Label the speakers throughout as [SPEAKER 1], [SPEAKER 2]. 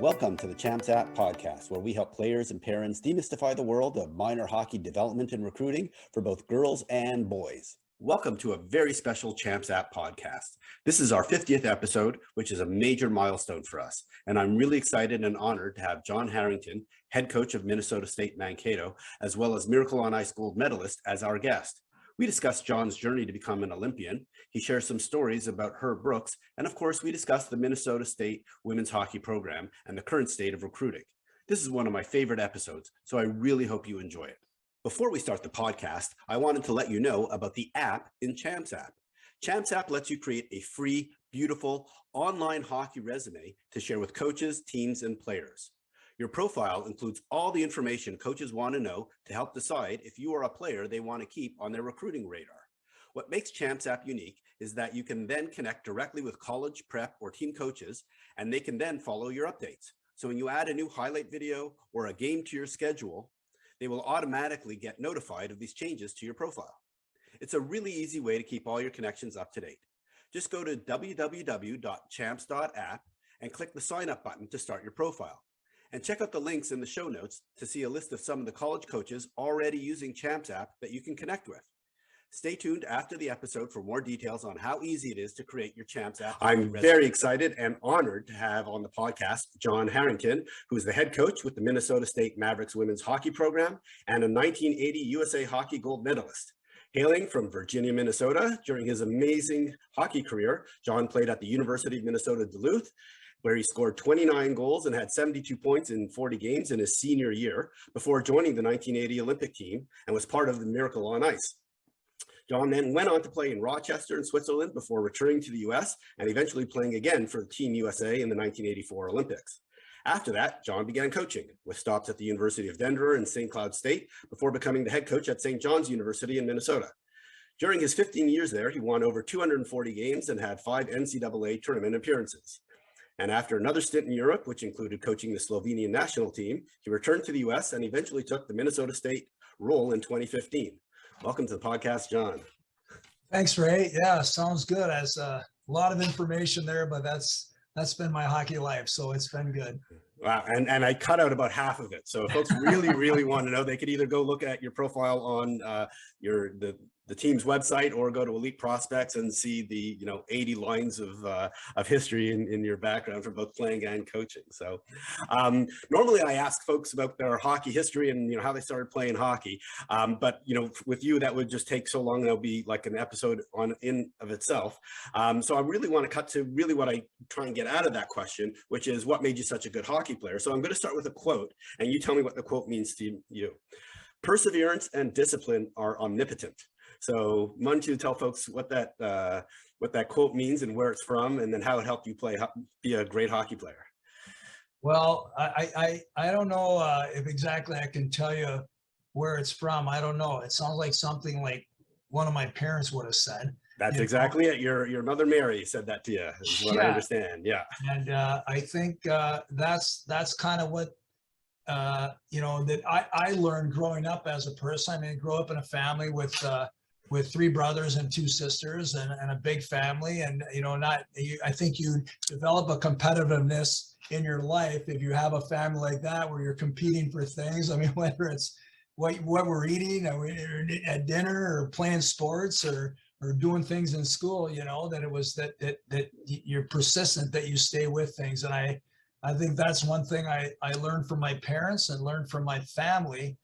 [SPEAKER 1] Welcome to the Champs App podcast, where we help players and parents demystify the world of minor hockey development and recruiting for both girls and boys. Welcome to a very special Champs App podcast. This is our 50th episode, which is a major milestone for us. And I'm really excited and honored to have John Harrington, head coach of Minnesota State Mankato, as well as Miracle on Ice gold medalist, as our guest. We discuss John's journey to become an Olympian. He shares some stories about Herb Brooks. And of course, we discuss the Minnesota State women's hockey program and the current state of recruiting. This is one of my favorite episodes, so I really hope you enjoy it. Before we start the podcast, I wanted to let you know about the app in Champs App. Champs App lets you create a free, beautiful online hockey resume to share with coaches, teams, and players. Your profile includes all the information coaches want to know to help decide if you are a player they want to keep on their recruiting radar. What makes Champs App unique is that you can then connect directly with college, prep, or team coaches, and they can then follow your updates. So when you add a new highlight video or a game to your schedule, they will automatically get notified of these changes to your profile. It's a really easy way to keep all your connections up to date. Just go to www.champs.app and click the sign up button to start your profile. And check out the links in the show notes to see a list of some of the college coaches already using Champs App that you can connect with. Stay tuned after the episode for more details on how easy it is to create your Champs App. I'm very excited and honored to have on the podcast John Harrington, who is the head coach with the Minnesota State Mavericks women's hockey program and a 1980 USA Hockey gold medalist. Hailing from Virginia, Minnesota, during his amazing hockey career, John played at the University of Minnesota Duluth, where he scored 29 goals and had 72 points in 40 games in his senior year before joining the 1980 Olympic team and was part of the Miracle on Ice. John then went on to play in Rochester in Switzerland before returning to the US and eventually playing again for Team USA in the 1984 Olympics. After that, John began coaching with stops at the University of Denver and St. Cloud State before becoming the head coach at St. John's University in Minnesota. During his 15 years there, he won over 240 games and had 5 NCAA tournament appearances. And after another stint in Europe, which included coaching the Slovenian national team, he returned to the US and eventually took the Minnesota State role in 2015. Welcome to the podcast, John.
[SPEAKER 2] Thanks, Ray. Yeah, sounds good. As a lot of information there, but that's been my hockey life, so it's been good.
[SPEAKER 1] Wow, and I cut out about half of it. So if folks really want to know, they could either go look at your profile on the team's website or go to Elite Prospects and see the 80 lines of history in your background for both playing and coaching. So normally I ask folks about their hockey history and how they started playing hockey, but with you that would just take so long. That'll be like an episode in of itself. So I really want to cut to really what I try and get out of that question, which is what made you such a good hockey player. So I'm going to start with a quote, and you tell me what the quote means to you. Perseverance and discipline are omnipotent. So why don't you tell folks what that quote means and where it's from, and then how it helped you be a great hockey player?
[SPEAKER 2] Well, I don't know if exactly I can tell you where it's from. I don't know. It sounds like something like one of my parents would have said.
[SPEAKER 1] That's exactly it. Your mother Mary said that to you, is what I understand. Yeah.
[SPEAKER 2] And I think that's kind of what that I learned growing up as a person. I mean, I grew up in a family with 3 brothers and 2 sisters and a big family. And, I think you develop a competitiveness in your life if you have a family like that where you're competing for things. I mean, whether it's what we're eating or at dinner or playing sports or doing things in school, that it was that you're persistent, that you stay with things. And I think that's one thing I learned from my parents and learned from my family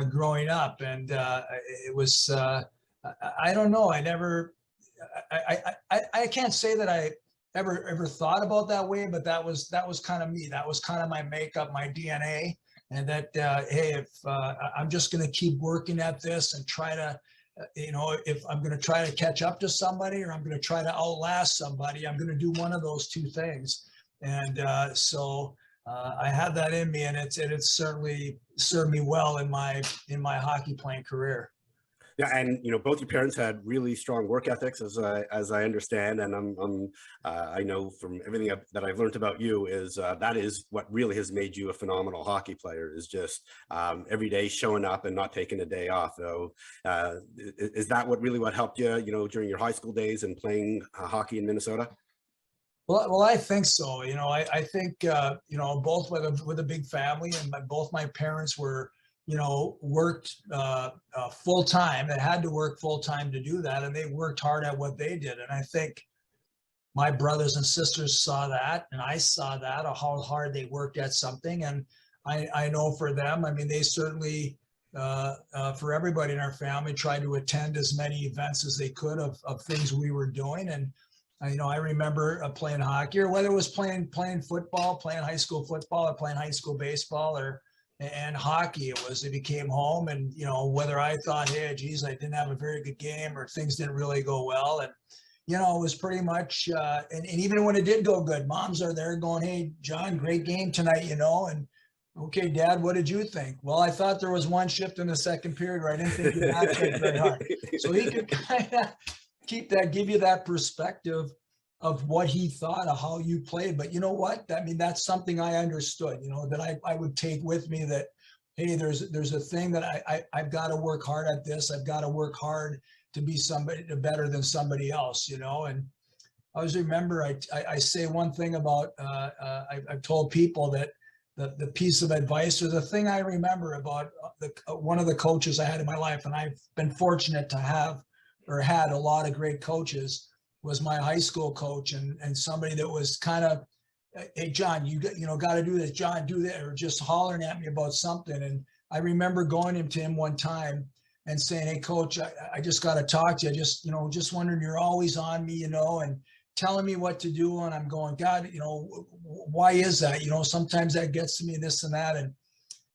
[SPEAKER 2] growing up. And it was, I don't know. I can't say that I ever thought about that way, but that was kind of me. That was kind of my makeup, my DNA. And that, hey, if I'm just going to keep working at this and try to, if I'm going to try to catch up to somebody or I'm going to try to outlast somebody, I'm going to do one of those 2 things. And so I have that in me, and it's certainly served me well in my hockey playing career.
[SPEAKER 1] Yeah, and both your parents had really strong work ethics, as I understand, and I know from everything that I've learned about you is that is what really has made you a phenomenal hockey player. Is just every day showing up and not taking a day off. So is that what helped you, during your high school days and playing hockey in Minnesota?
[SPEAKER 2] Well, I think so. I think, both with a big family, and both my parents were, worked full time. They had to work full time to do that. And they worked hard at what they did. And I think my brothers and sisters saw that, and I saw that, how hard they worked at something. And I know for them, I mean, they certainly, for everybody in our family, tried to attend as many events as they could of things we were doing. And I remember playing hockey, or whether it was playing football, playing high school football, or playing high school baseball, and hockey. It became home. And whether I thought, hey, geez, I didn't have a very good game, or things didn't really go well, and it was pretty much, and even when it did go good, moms are there going, hey, John, great game tonight, and okay, Dad, what did you think? Well, I thought there was one shift in the second period where I didn't think you matched very hard. So he could kind of give you that perspective of what he thought of how you played. But you know what? I mean, that's something I understood, that I would take with me, that, hey, there's a thing that I've got to work hard at this. I've got to work hard to be somebody better than somebody else, And I always remember, I say one thing about, I've told people that the piece of advice, or the thing I remember about one of the coaches I had in my life, and I've been fortunate to have, or had a lot of great coaches, was my high school coach, and somebody that was kind of, hey, John, you got to do this, John, do that, or just hollering at me about something. And I remember going to him one time and saying, hey, coach, I just got to talk to you. Just wondering, you're always on me, and telling me what to do. And I'm going, God, why is that? Sometimes that gets to me, this and that. And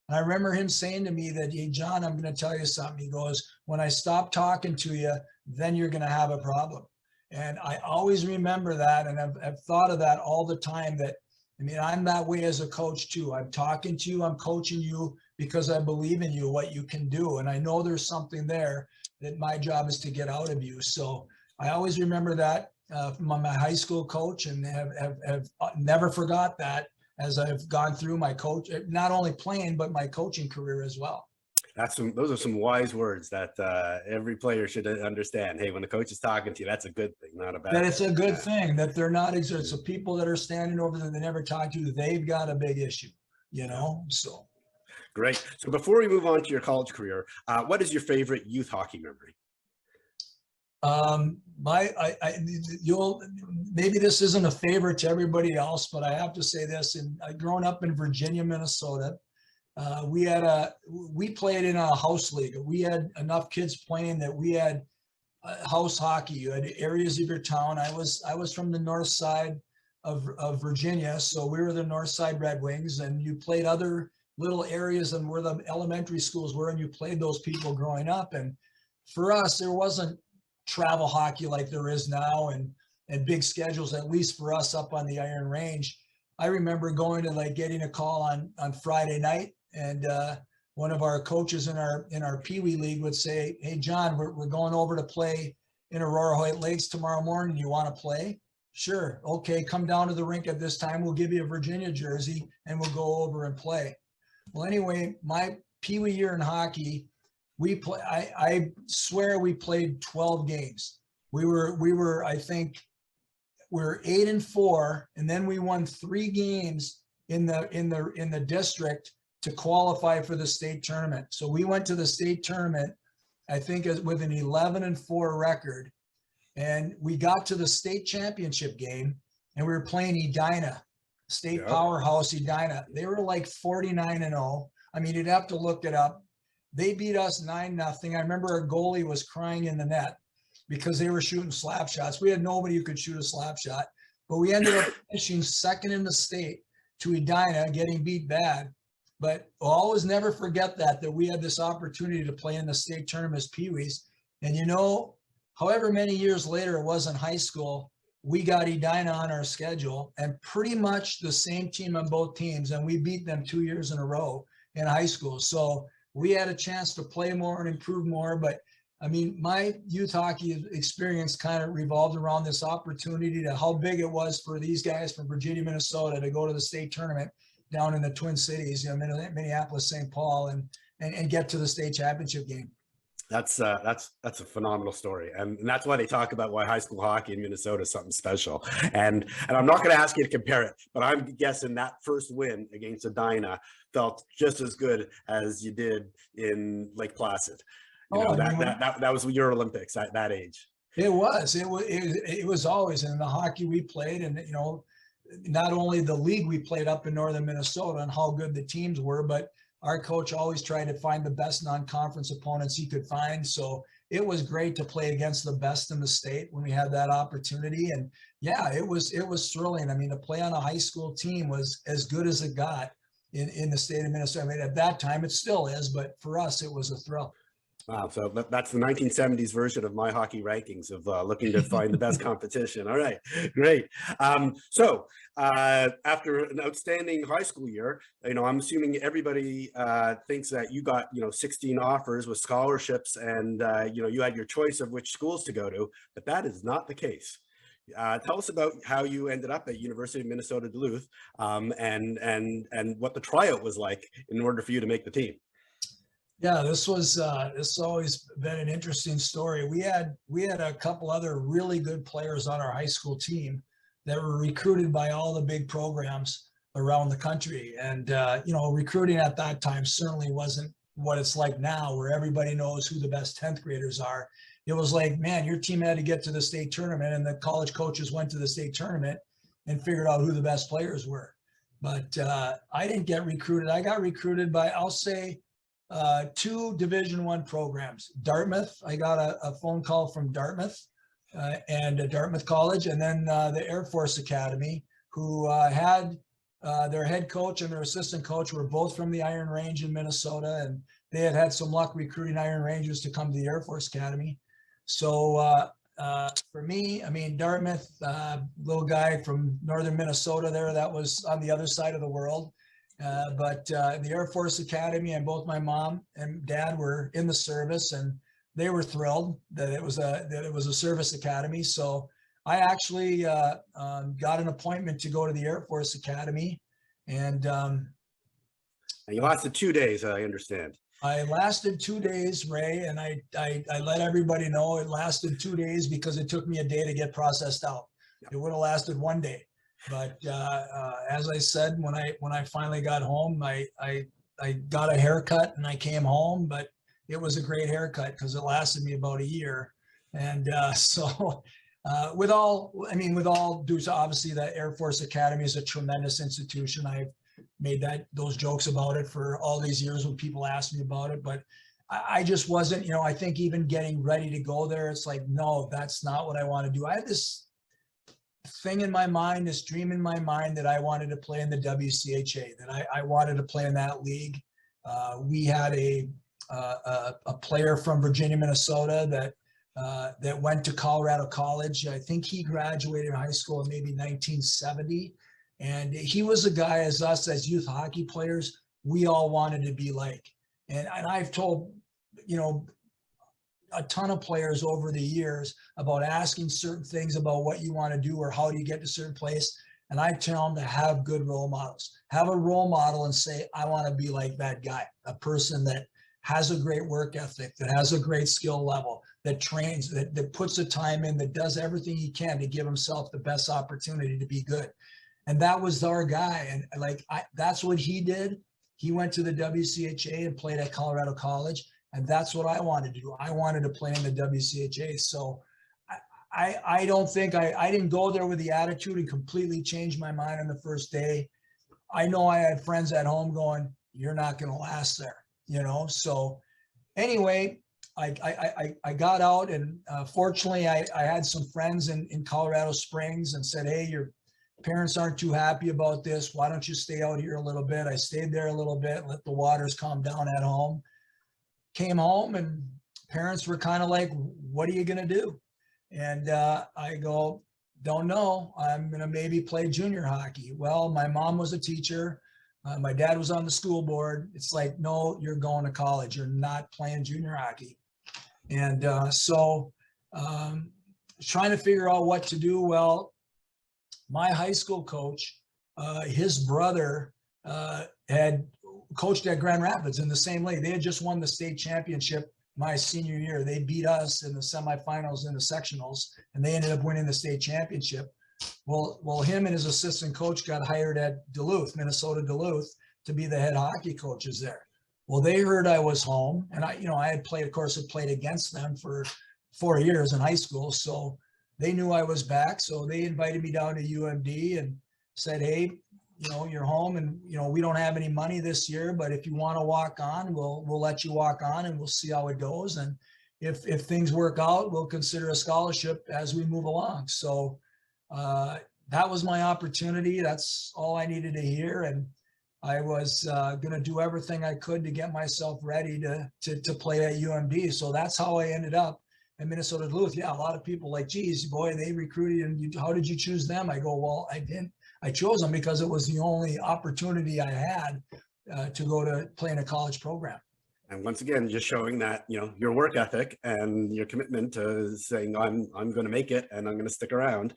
[SPEAKER 2] I remember him saying to me that, hey, John, I'm going to tell you something. He goes, when I stop talking to you, then you're going to have a problem. And I always remember that. And I've thought of that all the time, that, I mean, I'm that way as a coach too. I'm talking to you, I'm coaching you because I believe in you, what you can do. And I know there's something there that my job is to get out of you. So I always remember that from my high school coach, and have never forgot that as I've gone through my coach, not only playing, but my coaching career as well.
[SPEAKER 1] Those are some wise words that every player should understand. Hey, when the coach is talking to you, that's a good thing, not a bad thing.
[SPEAKER 2] That it's a good thing, that they're not exerting. So people that are standing over there, they never talk to you, they've got a big issue, so.
[SPEAKER 1] Great. So before we move on to your college career, what is your favorite youth hockey memory?
[SPEAKER 2] Maybe this isn't a favorite to everybody else, but I have to say this. And growing up in Virginia, Minnesota, we played in a house league. We had enough kids playing that we had house hockey. You had areas of your town. I was from the north side of Virginia, so we were the North Side Red Wings, and you played other little areas and where the elementary schools were, and you played those people growing up. And for us, there wasn't travel hockey like there is now, and big schedules, at least for us up on the Iron Range. I remember going to getting a call on Friday night, and one of our coaches in our Pee Wee league would say, hey, John, we're going over to play in Aurora Hoyt Lakes tomorrow morning. You want to play? Sure. Okay, come down to the rink at this time. We'll give you a Virginia jersey, and we'll go over and play. Well, anyway, my Pee Wee year in hockey, I swear we played 12 games. We were I think we were 8-4, and then we won 3 games in the district to qualify for the state tournament. So we went to the state tournament, I think, with an 11-4 record, and we got to the state championship game, and we were playing Edina, state powerhouse Edina. They were like 49-0. I mean, you'd have to look it up. They beat us 9-0. I remember our goalie was crying in the net because they were shooting slap shots. We had nobody who could shoot a slap shot, but we ended up finishing second in the state to Edina, getting beat bad. But I'll always never forget that we had this opportunity to play in the state tournament as Pee Wees. And however many years later it was in high school, we got Edina on our schedule, and pretty much the same team on both teams, and we beat them 2 years in a row in high school. So we had a chance to play more and improve more. But I mean, my youth hockey experience kind of revolved around this opportunity, to how big it was for these guys from Virginia, Minnesota, to go to the state tournament down in the Twin Cities, Minneapolis, St. Paul, and get to the state championship game.
[SPEAKER 1] That's a phenomenal story, and that's why they talk about why high school hockey in Minnesota is something special. And I'm not going to ask you to compare it, but I'm guessing that first win against Edina felt just as good as you did in Lake Placid. You
[SPEAKER 2] Oh,
[SPEAKER 1] know,
[SPEAKER 2] I mean,
[SPEAKER 1] that was your Olympics at that age.
[SPEAKER 2] it was always in the hockey we played, and not only the league we played up in northern Minnesota and how good the teams were, but our coach always tried to find the best non-conference opponents he could find. So it was great to play against the best in the state when we had that opportunity. And yeah, it was thrilling. I mean, to play on a high school team was as good as it got in the state of Minnesota. I mean, at that time it still is, but for us it was a thrill.
[SPEAKER 1] Wow, so that's the 1970s version of my hockey rankings of looking to find the best competition. All right, great. After an outstanding high school year, I'm assuming everybody thinks that you got 16 offers with scholarships, and you had your choice of which schools to go to, but that is not the case. Tell us about how you ended up at University of Minnesota Duluth, and what the tryout was like in order for you to make the team.
[SPEAKER 2] Yeah, this has always been an interesting story. We had a couple other really good players on our high school team that were recruited by all the big programs around the country. And recruiting at that time certainly wasn't what it's like now, where everybody knows who the best 10th graders are. It was like, man, your team had to get to the state tournament, and the college coaches went to the state tournament and figured out who the best players were. But I didn't get recruited. I got recruited by, I'll say, two Division I programs. Dartmouth, I got a phone call from Dartmouth and Dartmouth College, and then the Air Force Academy, who had their head coach and their assistant coach were both from the Iron Range in Minnesota, and they had some luck recruiting Iron Rangers to come to the Air Force Academy. So for me, I mean, Dartmouth, little guy from northern Minnesota there, that was on the other side of the world. But the Air Force Academy, and both my mom and dad were in the service, and they were thrilled that it was a service academy. So I actually got an appointment to go to the Air Force Academy, and
[SPEAKER 1] you lasted 2 days, I understand.
[SPEAKER 2] I lasted 2 days, Ray, and I let everybody know it lasted 2 days because it took me a day to get processed out. It would have lasted 1 day. But as I said, when I finally got home, I got a haircut and I came home, but it was a great haircut because it lasted me about a year. And so with all due to obviously the Air Force Academy is a tremendous institution. I've made those jokes about it for all these years when people ask me about it, but I just wasn't, I think even getting ready to go there, it's like, no, that's not what I want to do. I had this thing in my mind, this dream in my mind that I wanted to play in the WCHA, that I wanted to play in that league. We had a player from Virginia, Minnesota that went to Colorado College. I think he graduated high school in maybe 1970. And he was a guy as us, as youth hockey players, we all wanted to be like. And I've told, a ton of players over the years about asking certain things about what you want to do or how do you get to a certain place. And I tell them to have good role models. Have a role model and say, I want to be like that guy, a person that has a great work ethic, that has a great skill level, that trains, that puts the time in, that does everything he can to give himself the best opportunity to be good. And that was our guy. And that's what he did. He went to the WCHA and played at Colorado College. And that's what I wanted to do. I wanted to play in the WCHA. So I don't think I didn't go there with the attitude and completely change my mind on the first day. I know I had friends at home going, you're not going to last there, So anyway, I got out, and fortunately I had some friends in Colorado Springs and said, hey, your parents aren't too happy about this. Why don't you stay out here a little bit? I stayed there a little bit, let the waters calm down at home. Came home, and parents were kind of like, what are you going to do? And I go, don't know. I'm going to maybe play junior hockey. Well, my mom was a teacher. My dad was on the school board. It's like, no, you're going to college. You're not playing junior hockey. And trying to figure out what to do. Well, my high school coach, his brother had coached at Grand Rapids in the same league. They had just won the state championship my senior year. They beat us in the semifinals and the sectionals, and they ended up winning the state championship. Well, him and his assistant coach got hired at Duluth, Minnesota Duluth, to be the head hockey coaches there. Well, they heard I was home, and I had played, of course, had played against them for 4 years in high school. So they knew I was back. So they invited me down to UMD and said, hey, you're home, and, we don't have any money this year, but if you want to walk on, we'll let you walk on, and we'll see how it goes. And if things work out, we'll consider a scholarship as we move along. So that was my opportunity. That's all I needed to hear. And I was going to do everything I could to get myself ready to play at UMD. So that's how I ended up in Minnesota Duluth. Yeah, a lot of people like, geez, boy, they recruited and how did you choose them? I go, well, I didn't. I chose them because it was the only opportunity I had to go to play in a college program.
[SPEAKER 1] And once again, just showing that, your work ethic and your commitment to saying, I'm going to make it and I'm going to stick around.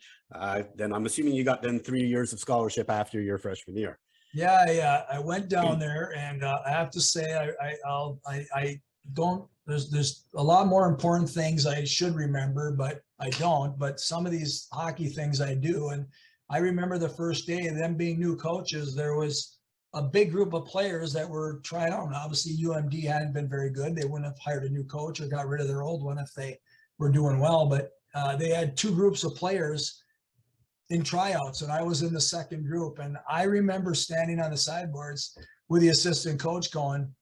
[SPEAKER 1] Then I'm assuming you got then 3 years of scholarship after your freshman year.
[SPEAKER 2] Yeah. I went down there, and I have to say, I don't, there's a lot more important things I should remember, but I don't. But some of these hockey things I do. And I remember the first day of them being new coaches, there was a big group of players that were trying out. Obviously, UMD hadn't been very good. They wouldn't have hired a new coach or got rid of their old one if they were doing well. But they had two groups of players in tryouts, and I was in the second group. And I remember standing on the sideboards with the assistant coach going,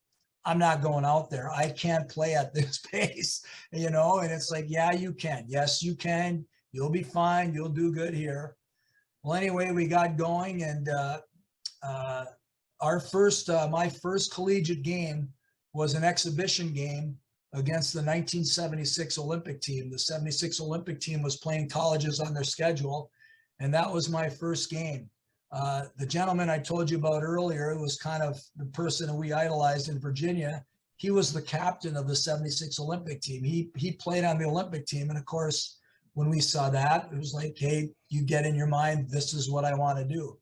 [SPEAKER 2] I'm not going out there. I can't play at this pace, and it's like, yeah, you can. Yes, you can. You'll be fine. You'll do good here. Well, anyway, we got going, and my first collegiate game was an exhibition game against the 1976 Olympic team. The 76 Olympic team was playing colleges on their schedule, and that was my first game. The gentleman I told you about earlier, it was kind of the person that we idolized in Virginia. He was the captain of the 76 Olympic team. He played on the Olympic team, and of course, when we saw that, it was like, hey, you get in your mind, this is what I want to do.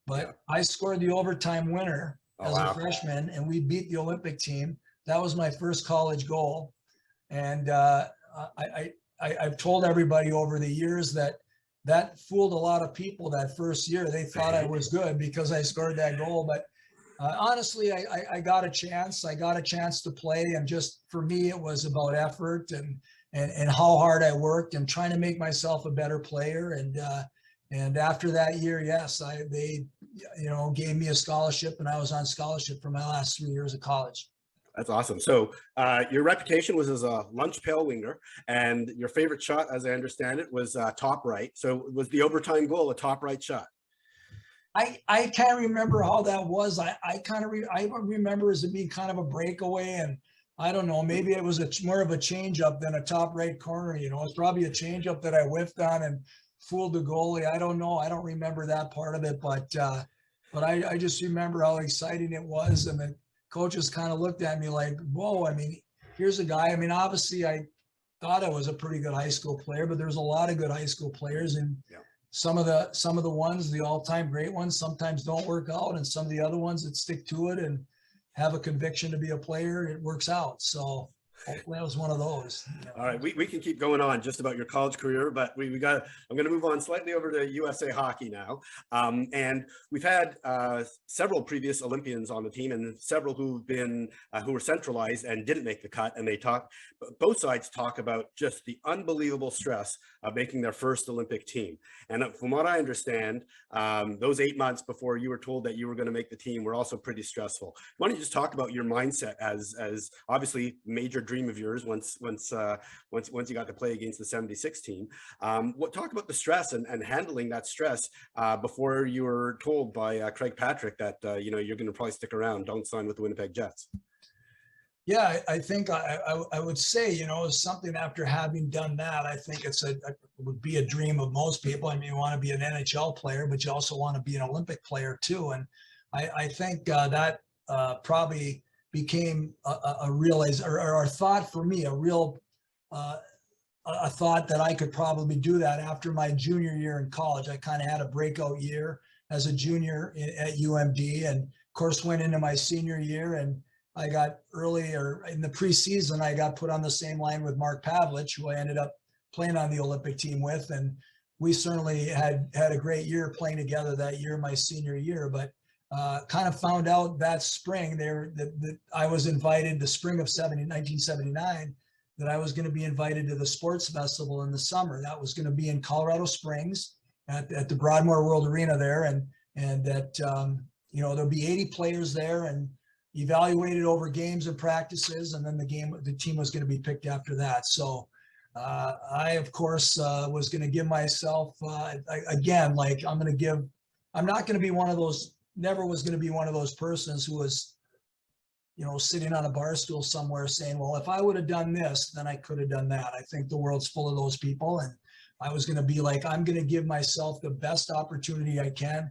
[SPEAKER 2] But I scored the overtime winner as a freshman, and we beat the Olympic team. That was my first college goal. And I've told everybody over the years that fooled a lot of people that first year. They thought I was good because I scored that goal. But honestly, I got a chance. I got a chance to play. And just for me, it was about effort and how hard I worked and trying to make myself a better player. And after that year, yes, they gave me a scholarship, and I was on scholarship for my last 3 years of college.
[SPEAKER 1] That's awesome. So your reputation was as a lunch pail winger, and your favorite shot, as I understand it, was top right. So was the overtime goal a top right shot?
[SPEAKER 2] I can't remember how that was. I remember as it being kind of a breakaway, and I don't know, maybe it was more of a changeup than a top right corner. It's probably a changeup that I whiffed on and fooled the goalie. I don't know. I don't remember that part of it, but I just remember how exciting it was. And the coaches kind of looked at me like, whoa, here's a guy. Obviously I thought I was a pretty good high school player, but there's a lot of good high school players, and some of the ones, the all-time great ones, sometimes don't work out. And some of the other ones that stick to it and have a conviction to be a player, it works out. So hopefully that was one of those.
[SPEAKER 1] All right, we can keep going on just about your college career, but I'm going to move on slightly over to USA Hockey now. And we've had several previous Olympians on the team, and several who were centralized and didn't make the cut. And both sides talk about just the unbelievable stress of making their first Olympic team. And from what I understand, those 8 months before you were told that you were going to make the team were also pretty stressful. Why don't you just talk about your mindset as obviously major dream of yours once you got to play against the 76 team. Talk about the stress and handling that stress before you were told by Craig Patrick that you're going to probably stick around, don't sign with the Winnipeg Jets.
[SPEAKER 2] Yeah, I think I would say, something after having done that, I think it would be a dream of most people. You want to be an NHL player, but you also want to be an Olympic player too. And I think that probably became a realize or a thought for me, a thought that I could probably do that after my junior year in college. I kind of had a breakout year as a junior at UMD, and of course went into my senior year and I got earlier in the preseason, I got put on the same line with Mark Pavlich, who I ended up playing on the Olympic team with. And we certainly had a great year playing together that year, my senior year, but kind of found out that spring there that I was invited the spring of 1979, that I was going to be invited to the sports festival in the summer. That was going to be in Colorado Springs at the Broadmoor World Arena there. And that, there'll be 80 players there and evaluated over games and practices. And then the team was going to be picked after that. So I, of course, was going to give myself, again, like I'm not going to be one of those, never was going to be one of those persons who was, sitting on a bar stool somewhere saying, well, if I would have done this, then I could have done that. I think the world's full of those people. And I was going to be like, I'm going to give myself the best opportunity I can.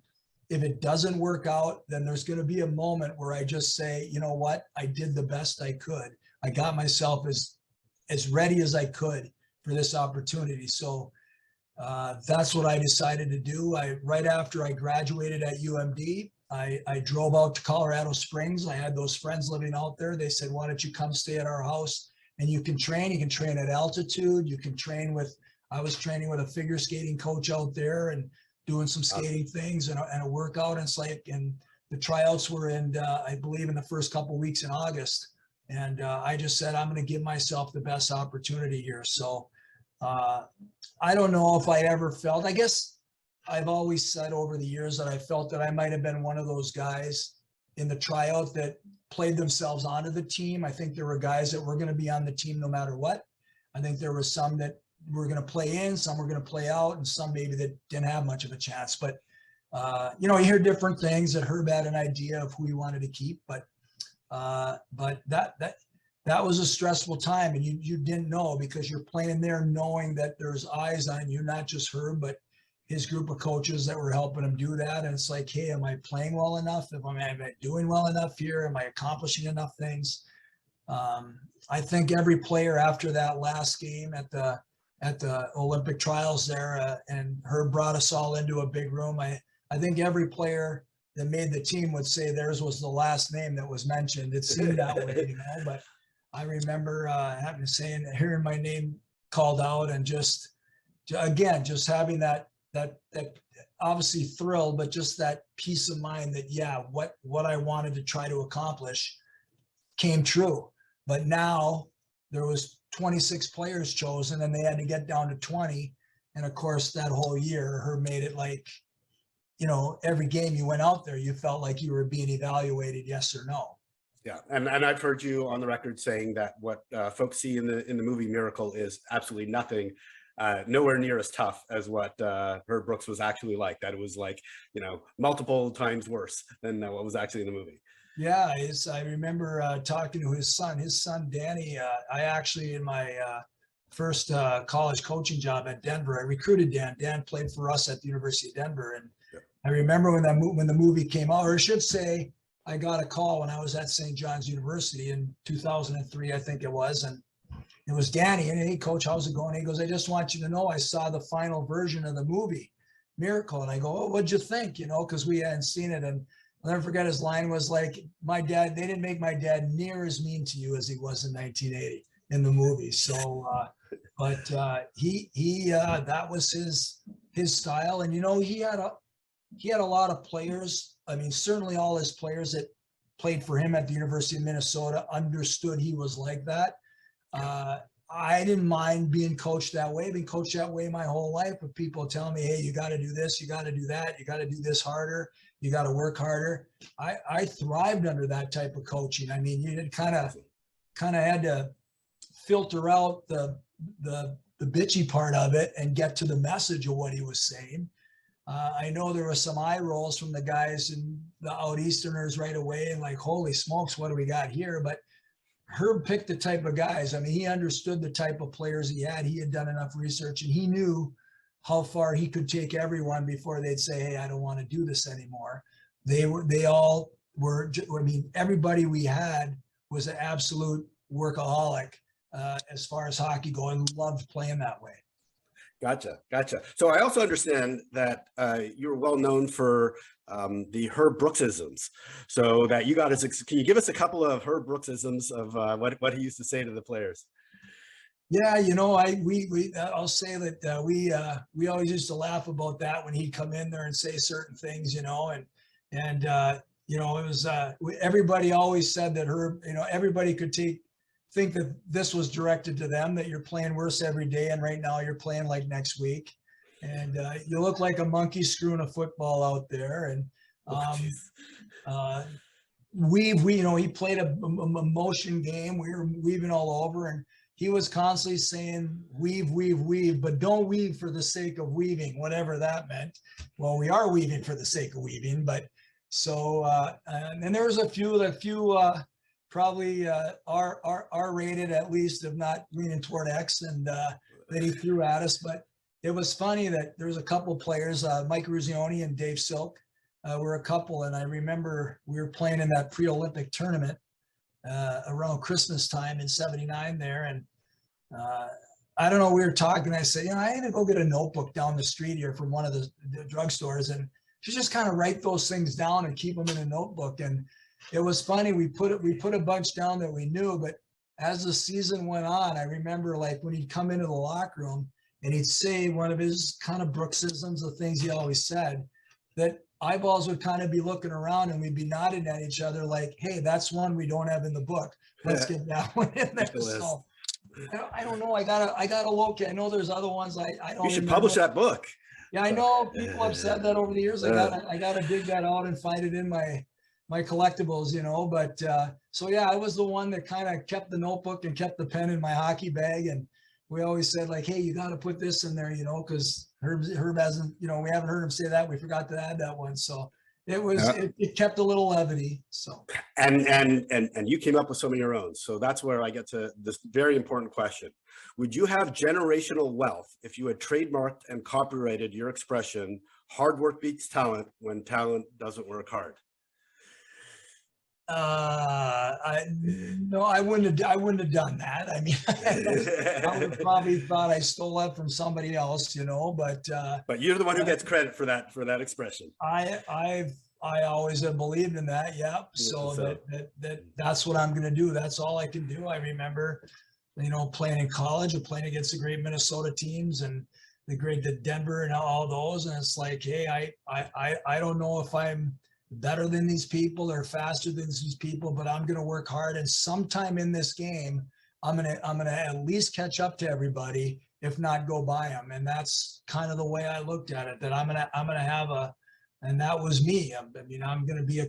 [SPEAKER 2] If it doesn't work out, then there's going to be a moment where I just say, you know what, I did the best I could. I got myself as ready as I could for this opportunity. So that's what I decided to do. Right after I graduated at UMD, I drove out to Colorado Springs. I had those friends living out there. They said, why don't you come stay at our house and you can train at altitude. You can train I was training with a figure skating coach out there and doing some skating things and a workout. And the tryouts were I believe in the first couple of weeks in August. And I just said, I'm going to give myself the best opportunity here. So I don't know if I ever felt, I guess I've always said over the years that I felt that I might have been one of those guys in the tryout that played themselves onto the team. I think there were guys that were going to be on the team no matter what. I think there were some that were going to play in, some were going to play out, and some maybe that didn't have much of a chance. But, you hear different things. That Herb had an idea of who he wanted to keep, but that was a stressful time, and you didn't know because you're playing there knowing that there's eyes on you, not just Herb, but his group of coaches that were helping him do that. And it's like, hey, am I playing well enough? Am I doing well enough here? Am I accomplishing enough things? I think every player after that last game at the Olympic trials there, and Herb brought us all into a big room. I think every player that made the team would say theirs was the last name that was mentioned. It seemed that way, but I remember hearing my name called out and just having that obviously thrill, but just that peace of mind that, yeah, what I wanted to try to accomplish came true. But now there was 26 players chosen and they had to get down to 20. And of course, that whole year, Herb made it like, every game you went out there, you felt like you were being evaluated, yes or no.
[SPEAKER 1] Yeah, and I've heard you on the record saying that what folks see in the movie Miracle is absolutely nothing, nowhere near as tough as what Herb Brooks was actually like. That it was like, multiple times worse than what was actually in the movie.
[SPEAKER 2] Yeah, I remember talking to his son Danny. I actually, in my first college coaching job at Denver, I recruited Dan. Dan played for us at the University of Denver, and I remember when the movie came out, or I should say, I got a call when I was at St. John's University in 2003, I think it was, and it was Danny. And hey, coach, how's it going? He goes, I just want you to know I saw the final version of the movie Miracle, and I go, oh, what'd you think? Because we hadn't seen it, and I'll never forget his line was like, my dad, they didn't make my dad near as mean to you as he was in 1980 in the movie. So, but that was his style. And, he had a lot of players. I mean, certainly all his players that played for him at the University of Minnesota understood he was like that. I didn't mind being coached that way. I've been coached that way my whole life, with people telling me, hey, you got to do this, you got to do that, you got to do this harder, you got to work harder. I thrived under that type of coaching. I mean, you kind of had to filter out the bitchy part of it and get to the message of what he was saying. I know there were some eye rolls from the guys and the out Easterners right away, and like, holy smokes, what do we got here? But Herb picked the type of guys. I mean, he understood the type of players he had. He had done enough research, and he knew how far he could take everyone before they'd say, hey, I don't want to do this anymore. They all were, I mean, everybody we had was an absolute workaholic as far as hockey going, loved playing that way.
[SPEAKER 1] Gotcha. So I also understand that you're well known for the Herb Brooksisms. So that you got us. Can you give us a couple of Herb Brooksisms of what he used to say to the players?
[SPEAKER 2] Yeah, I'll say that we always used to laugh about that when he'd come in there and say certain things, and it was everybody always said that everybody could think that this was directed to them, that you're playing worse every day, and right now you're playing like next week, and you look like a monkey screwing a football out there, and he played a motion game. We were weaving all over, and he was constantly saying, weave, but don't weave for the sake of weaving, whatever that meant. Well, we are weaving for the sake of weaving, but so, and there was a few probably R-rated at least, if not leaning toward X, and that he threw at us. But it was funny that there was a couple players, Mike Ruzioni and Dave Silk, were a couple, and I remember we were playing in that pre-Olympic tournament around Christmas time in '79 there, and I don't know, we were talking, I said, I had to go get a notebook down the street here from one of the drugstores, and just kind of write those things down and keep them in a notebook. And it was funny, we put a bunch down that we knew, but as the season went on, I remember like when he'd come into the locker room and he'd say one of his kind of Brooksisms, the things he always said, that eyeballs would kind of be looking around and we'd be nodding at each other like, hey, that's one we don't have in the book. Let's get that one in there. So I don't know. I gotta look. I know there's other ones. I don't.
[SPEAKER 1] You should publish that book.
[SPEAKER 2] Yeah, I know people have said that over the years. I gotta dig that out and find it in my collectibles, But so yeah, I was the one that kind of kept the notebook and kept the pen in my hockey bag, and we always said like, hey, you got to put this in there, because Herb hasn't, we haven't heard him say that. We forgot to add that one, so it was it kept a little levity. So
[SPEAKER 1] and you came up with some of your own. So that's where I get to this very important question. Would you have generational wealth if you had trademarked and copyrighted your expression, hard work beats talent when talent doesn't work hard?
[SPEAKER 2] I wouldn't have done that. I mean, I would have probably thought I stole that from somebody else, but
[SPEAKER 1] you're the one who gets credit for that expression.
[SPEAKER 2] I always have believed in that. Yeah. So that's what I'm going to do. That's all I can do. I remember, playing in college and playing against the great Minnesota teams and the Denver and all those. And it's like, hey, I don't know if I'm better than these people or faster than these people, but I'm going to work hard. And sometime in this game, I'm going to at least catch up to everybody, if not go by them. And that's kind of the way I looked at it, that I'm going to have and that was me. I'm going to be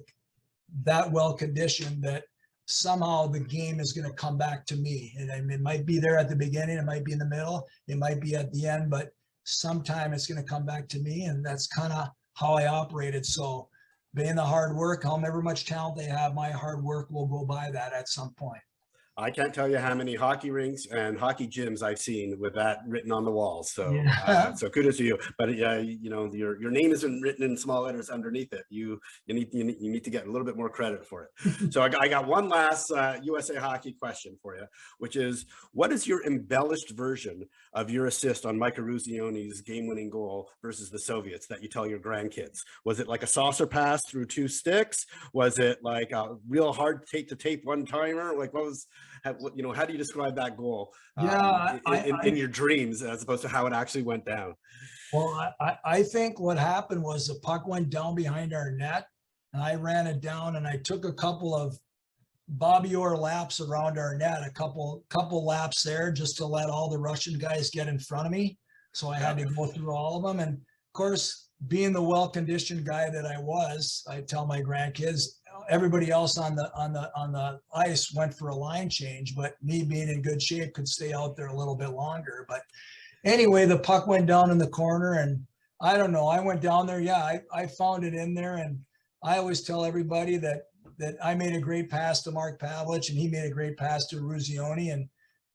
[SPEAKER 2] that well conditioned that somehow the game is going to come back to me. And it might be there at the beginning, it might be in the middle, it might be at the end, but sometime it's going to come back to me. And that's kind of how I operated. So being the hard work, however much talent they have, my hard work will go by that at some point.
[SPEAKER 1] I can't tell you how many hockey rinks and hockey gyms I've seen with that written on the walls. So, so kudos to you. But your name isn't written in small letters underneath it. You need to get a little bit more credit for it. So I got one last USA Hockey question for you, which is, what is your embellished version of your assist on Mike Ruzioni's game-winning goal versus the Soviets that you tell your grandkids? Was it like a saucer pass through two sticks? Was it like a real hard tape one-timer? Like how do you describe that goal in your dreams as opposed to how it actually went down?
[SPEAKER 2] Well, I think what happened was the puck went down behind our net and I ran it down and I took a couple of Bobby Orr laps around our net, a couple laps there just to let all the Russian guys get in front of me. So I had to go through all of them. And of course, being the well-conditioned guy that I was, I tell my grandkids, everybody else on the ice went for a line change, but me being in good shape could stay out there a little bit longer. But anyway, the puck went down in the corner and I don't know, I went down there. Yeah, I found it in there. And I always tell everybody that I made a great pass to Mark Pavlich and he made a great pass to Ruzioni.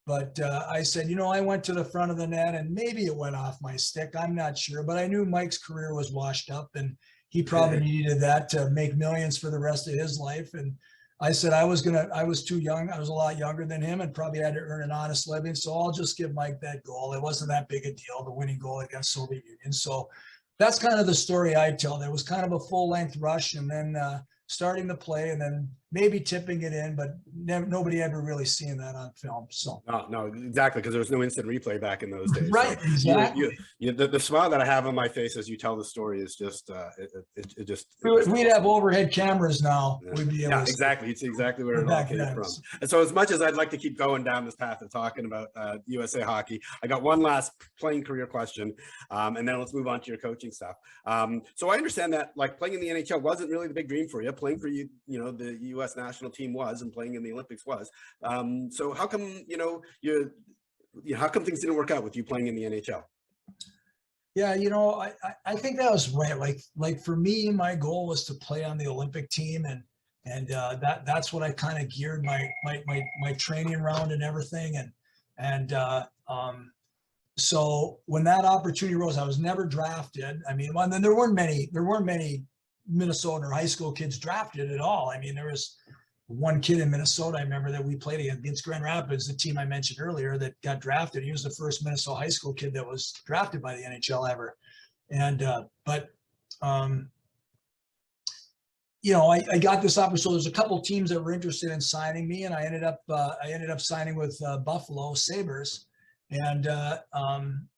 [SPEAKER 2] But I said, I went to the front of the net and maybe it went off my stick. I'm not sure, but I knew Mike's career was washed up and he probably needed that to make millions for the rest of his life. And I said I was too young. I was a lot younger than him and probably had to earn an honest living. So I'll just give Mike that goal. It wasn't that big a deal, the winning goal against Soviet Union. So that's kind of the story I tell. There was kind of a full length rush and then starting to play and then maybe tipping it in, but nobody ever really seen that on film. So
[SPEAKER 1] no, exactly, because there was no instant replay back in those days.
[SPEAKER 2] Right,
[SPEAKER 1] so
[SPEAKER 2] exactly.
[SPEAKER 1] The smile that I have on my face as you tell the story is just it just.
[SPEAKER 2] We'd have overhead cameras now.
[SPEAKER 1] Yeah.
[SPEAKER 2] We'd be able to
[SPEAKER 1] Exactly. It's exactly where it all came from. And so as much as I'd like to keep going down this path of talking about USA hockey, I got one last playing career question, and then let's move on to your coaching stuff. So I understand that like playing in the NHL wasn't really the big dream for you. Playing for the U.S. national team was, and playing in the Olympics was. So how come how come things didn't work out with you playing in the NHL?
[SPEAKER 2] Yeah, I think that was right. Like for me, my goal was to play on the Olympic team, and that's what I kind of geared my training around and everything. And so when that opportunity arose, I was never drafted. I mean, then there weren't many Minnesota or high school kids drafted at all. I mean, there was one kid in Minnesota, I remember, that we played against Grand Rapids, the team I mentioned earlier, that got drafted. He was the first Minnesota high school kid that was drafted by the NHL ever. And, I got this opportunity. So there's a couple teams that were interested in signing me, and I ended up signing with Buffalo Sabres and going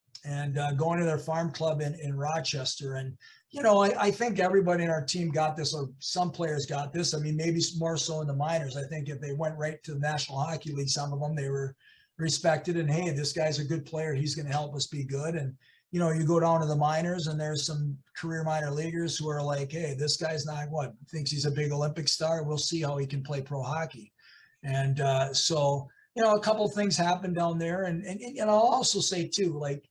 [SPEAKER 2] to their farm club in Rochester. And, I think everybody in our team got this, or some players got this. I mean, maybe more so in the minors. I think if they went right to the National Hockey League, some of them, they were respected. And, hey, this guy's a good player. He's going to help us be good. And, you go down to the minors and there's some career minor leaguers who are like, hey, this guy's not thinks he's a big Olympic star. We'll see how he can play pro hockey. And so, a couple of things happened down there. And I'll also say, too, like,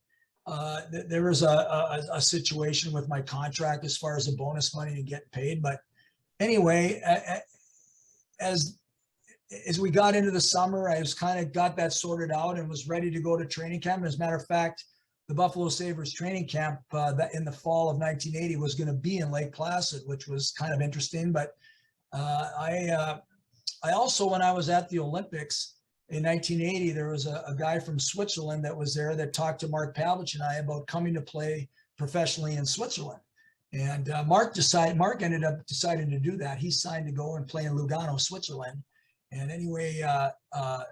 [SPEAKER 2] there was a situation with my contract as far as the bonus money and getting paid. But anyway, as we got into the summer, I was kind of got that sorted out and was ready to go to training camp. As a matter of fact, the Buffalo Sabres training camp that in the fall of 1980 was going to be in Lake Placid, which was kind of interesting. But I also, when I was at the Olympics, in 1980, there was a guy from Switzerland that was there that talked to Mark Pavlich and I about coming to play professionally in Switzerland. And Mark ended up deciding to do that. He signed to go and play in Lugano, Switzerland. And anyway, I'll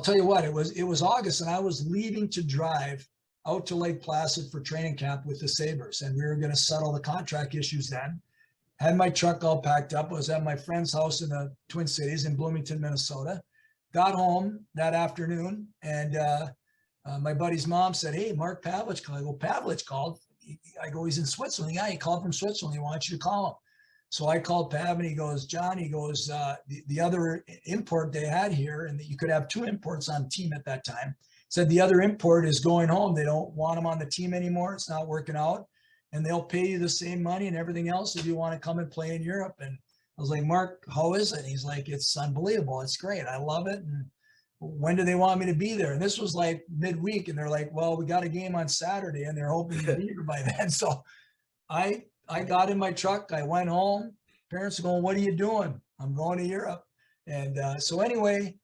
[SPEAKER 2] tell you what, it was August and I was leaving to drive out to Lake Placid for training camp with the Sabres. And we were going to settle the contract issues then. Had my truck all packed up. I was at my friend's house in the Twin Cities in Bloomington, Minnesota. Got home that afternoon, and my buddy's mom said, "Hey, Mark Pavlich called." I go, "Pavlich called?" I go, "He's in Switzerland." "Yeah, he called from Switzerland. He wants you to call him." So I called Pav, and he goes, "John," he goes, the other import they had here, and that you could have two imports on the team at that time, said the other import is going home. They don't want him on the team anymore. It's not working out. And they'll pay you the same money and everything else if you want to come and play in Europe. And I was like, "Mark, how is it?" And he's like, "It's unbelievable. It's great. I love it. And when do they want me to be there?" And this was like midweek. And they're like, "Well, we got a game on Saturday," and they're hoping to be here by then. So I got in my truck. I went home. Parents are going, "What are you doing?" "I'm going to Europe." And so anyway,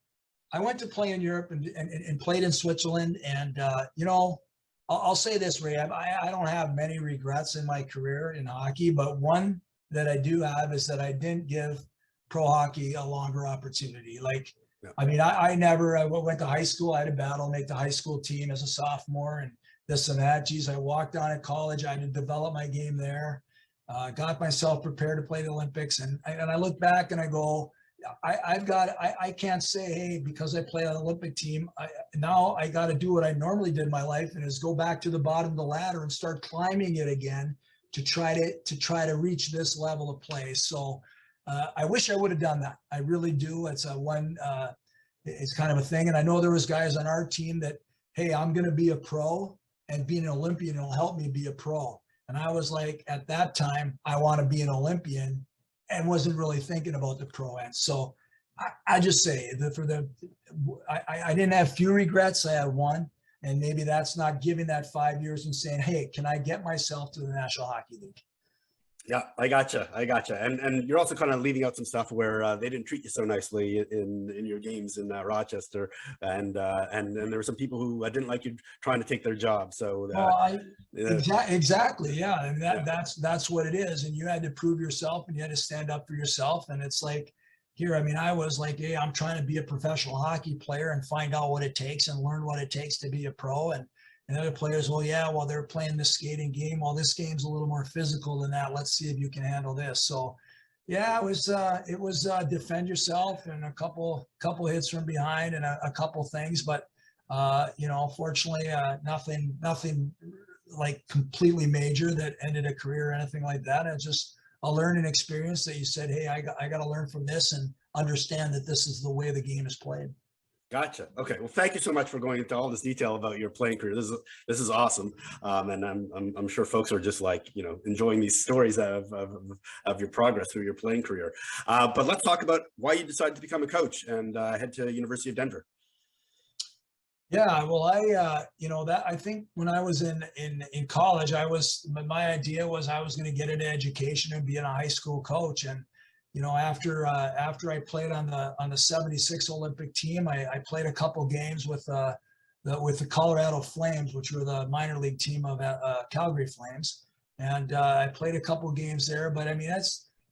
[SPEAKER 2] I went to play in Europe and played in Switzerland. And, I'll say this, Ray, I don't have many regrets in my career in hockey, but one that I do have is that I didn't give pro hockey a longer opportunity. Like, yeah. I mean, I went to high school. I had a battle to make the high school team as a sophomore and this and that. Geez, I walked on at college. I had to develop my game there, got myself prepared to play the Olympics. And I look back and I go, I can't say, hey, because I play on the Olympic team, now I got to do what I normally did in my life, and is go back to the bottom of the ladder and start climbing it again to try to reach this level of play. So I wish I would have done that. I really do. It's it's kind of a thing. And I know there was guys on our team that, hey, I'm going to be a pro, and being an Olympian will help me be a pro. And I was like, at that time, I want to be an Olympian, and wasn't really thinking about the pro end. So I just say that I didn't have few regrets. I had one, and maybe that's not giving that 5 years and saying, hey, can I get myself to the National Hockey League?
[SPEAKER 1] Yeah, I gotcha. And you're also kind of leaving out some stuff where they didn't treat you so nicely in your games in Rochester, and there were some people who didn't like you trying to take their job. So
[SPEAKER 2] Well,
[SPEAKER 1] uh,
[SPEAKER 2] exactly, yeah, and
[SPEAKER 1] yeah,
[SPEAKER 2] that's what it is. And you had to prove yourself, and you had to stand up for yourself. And it's like here, I mean, I was like, hey, I'm trying to be a professional hockey player and find out what it takes and learn what it takes to be a pro. And other players, well, yeah, well, they're playing this skating game. Well, this game's a little more physical than that. Let's see if you can handle this. So, yeah, it was defend yourself and a couple hits from behind and a couple things, but fortunately, nothing like completely major that ended a career or anything like that. It's just a learning experience that you said, hey, I got to learn from this and understand that this is the way the game is played.
[SPEAKER 1] gotcha. Okay, well, thank you so much for going into all this detail about your playing career. This is awesome, and I'm sure folks are just like enjoying these stories of your progress through your playing career. But let's talk about why you decided to become a coach and head to University of Denver.
[SPEAKER 2] Yeah, well, that I think when I was in college, my idea was I was going to get into education and be a high school coach. And after I played on the '76 Olympic team, I played a couple games with the Colorado Flames, which were the minor league team of Calgary Flames, and I played a couple games there. But I mean,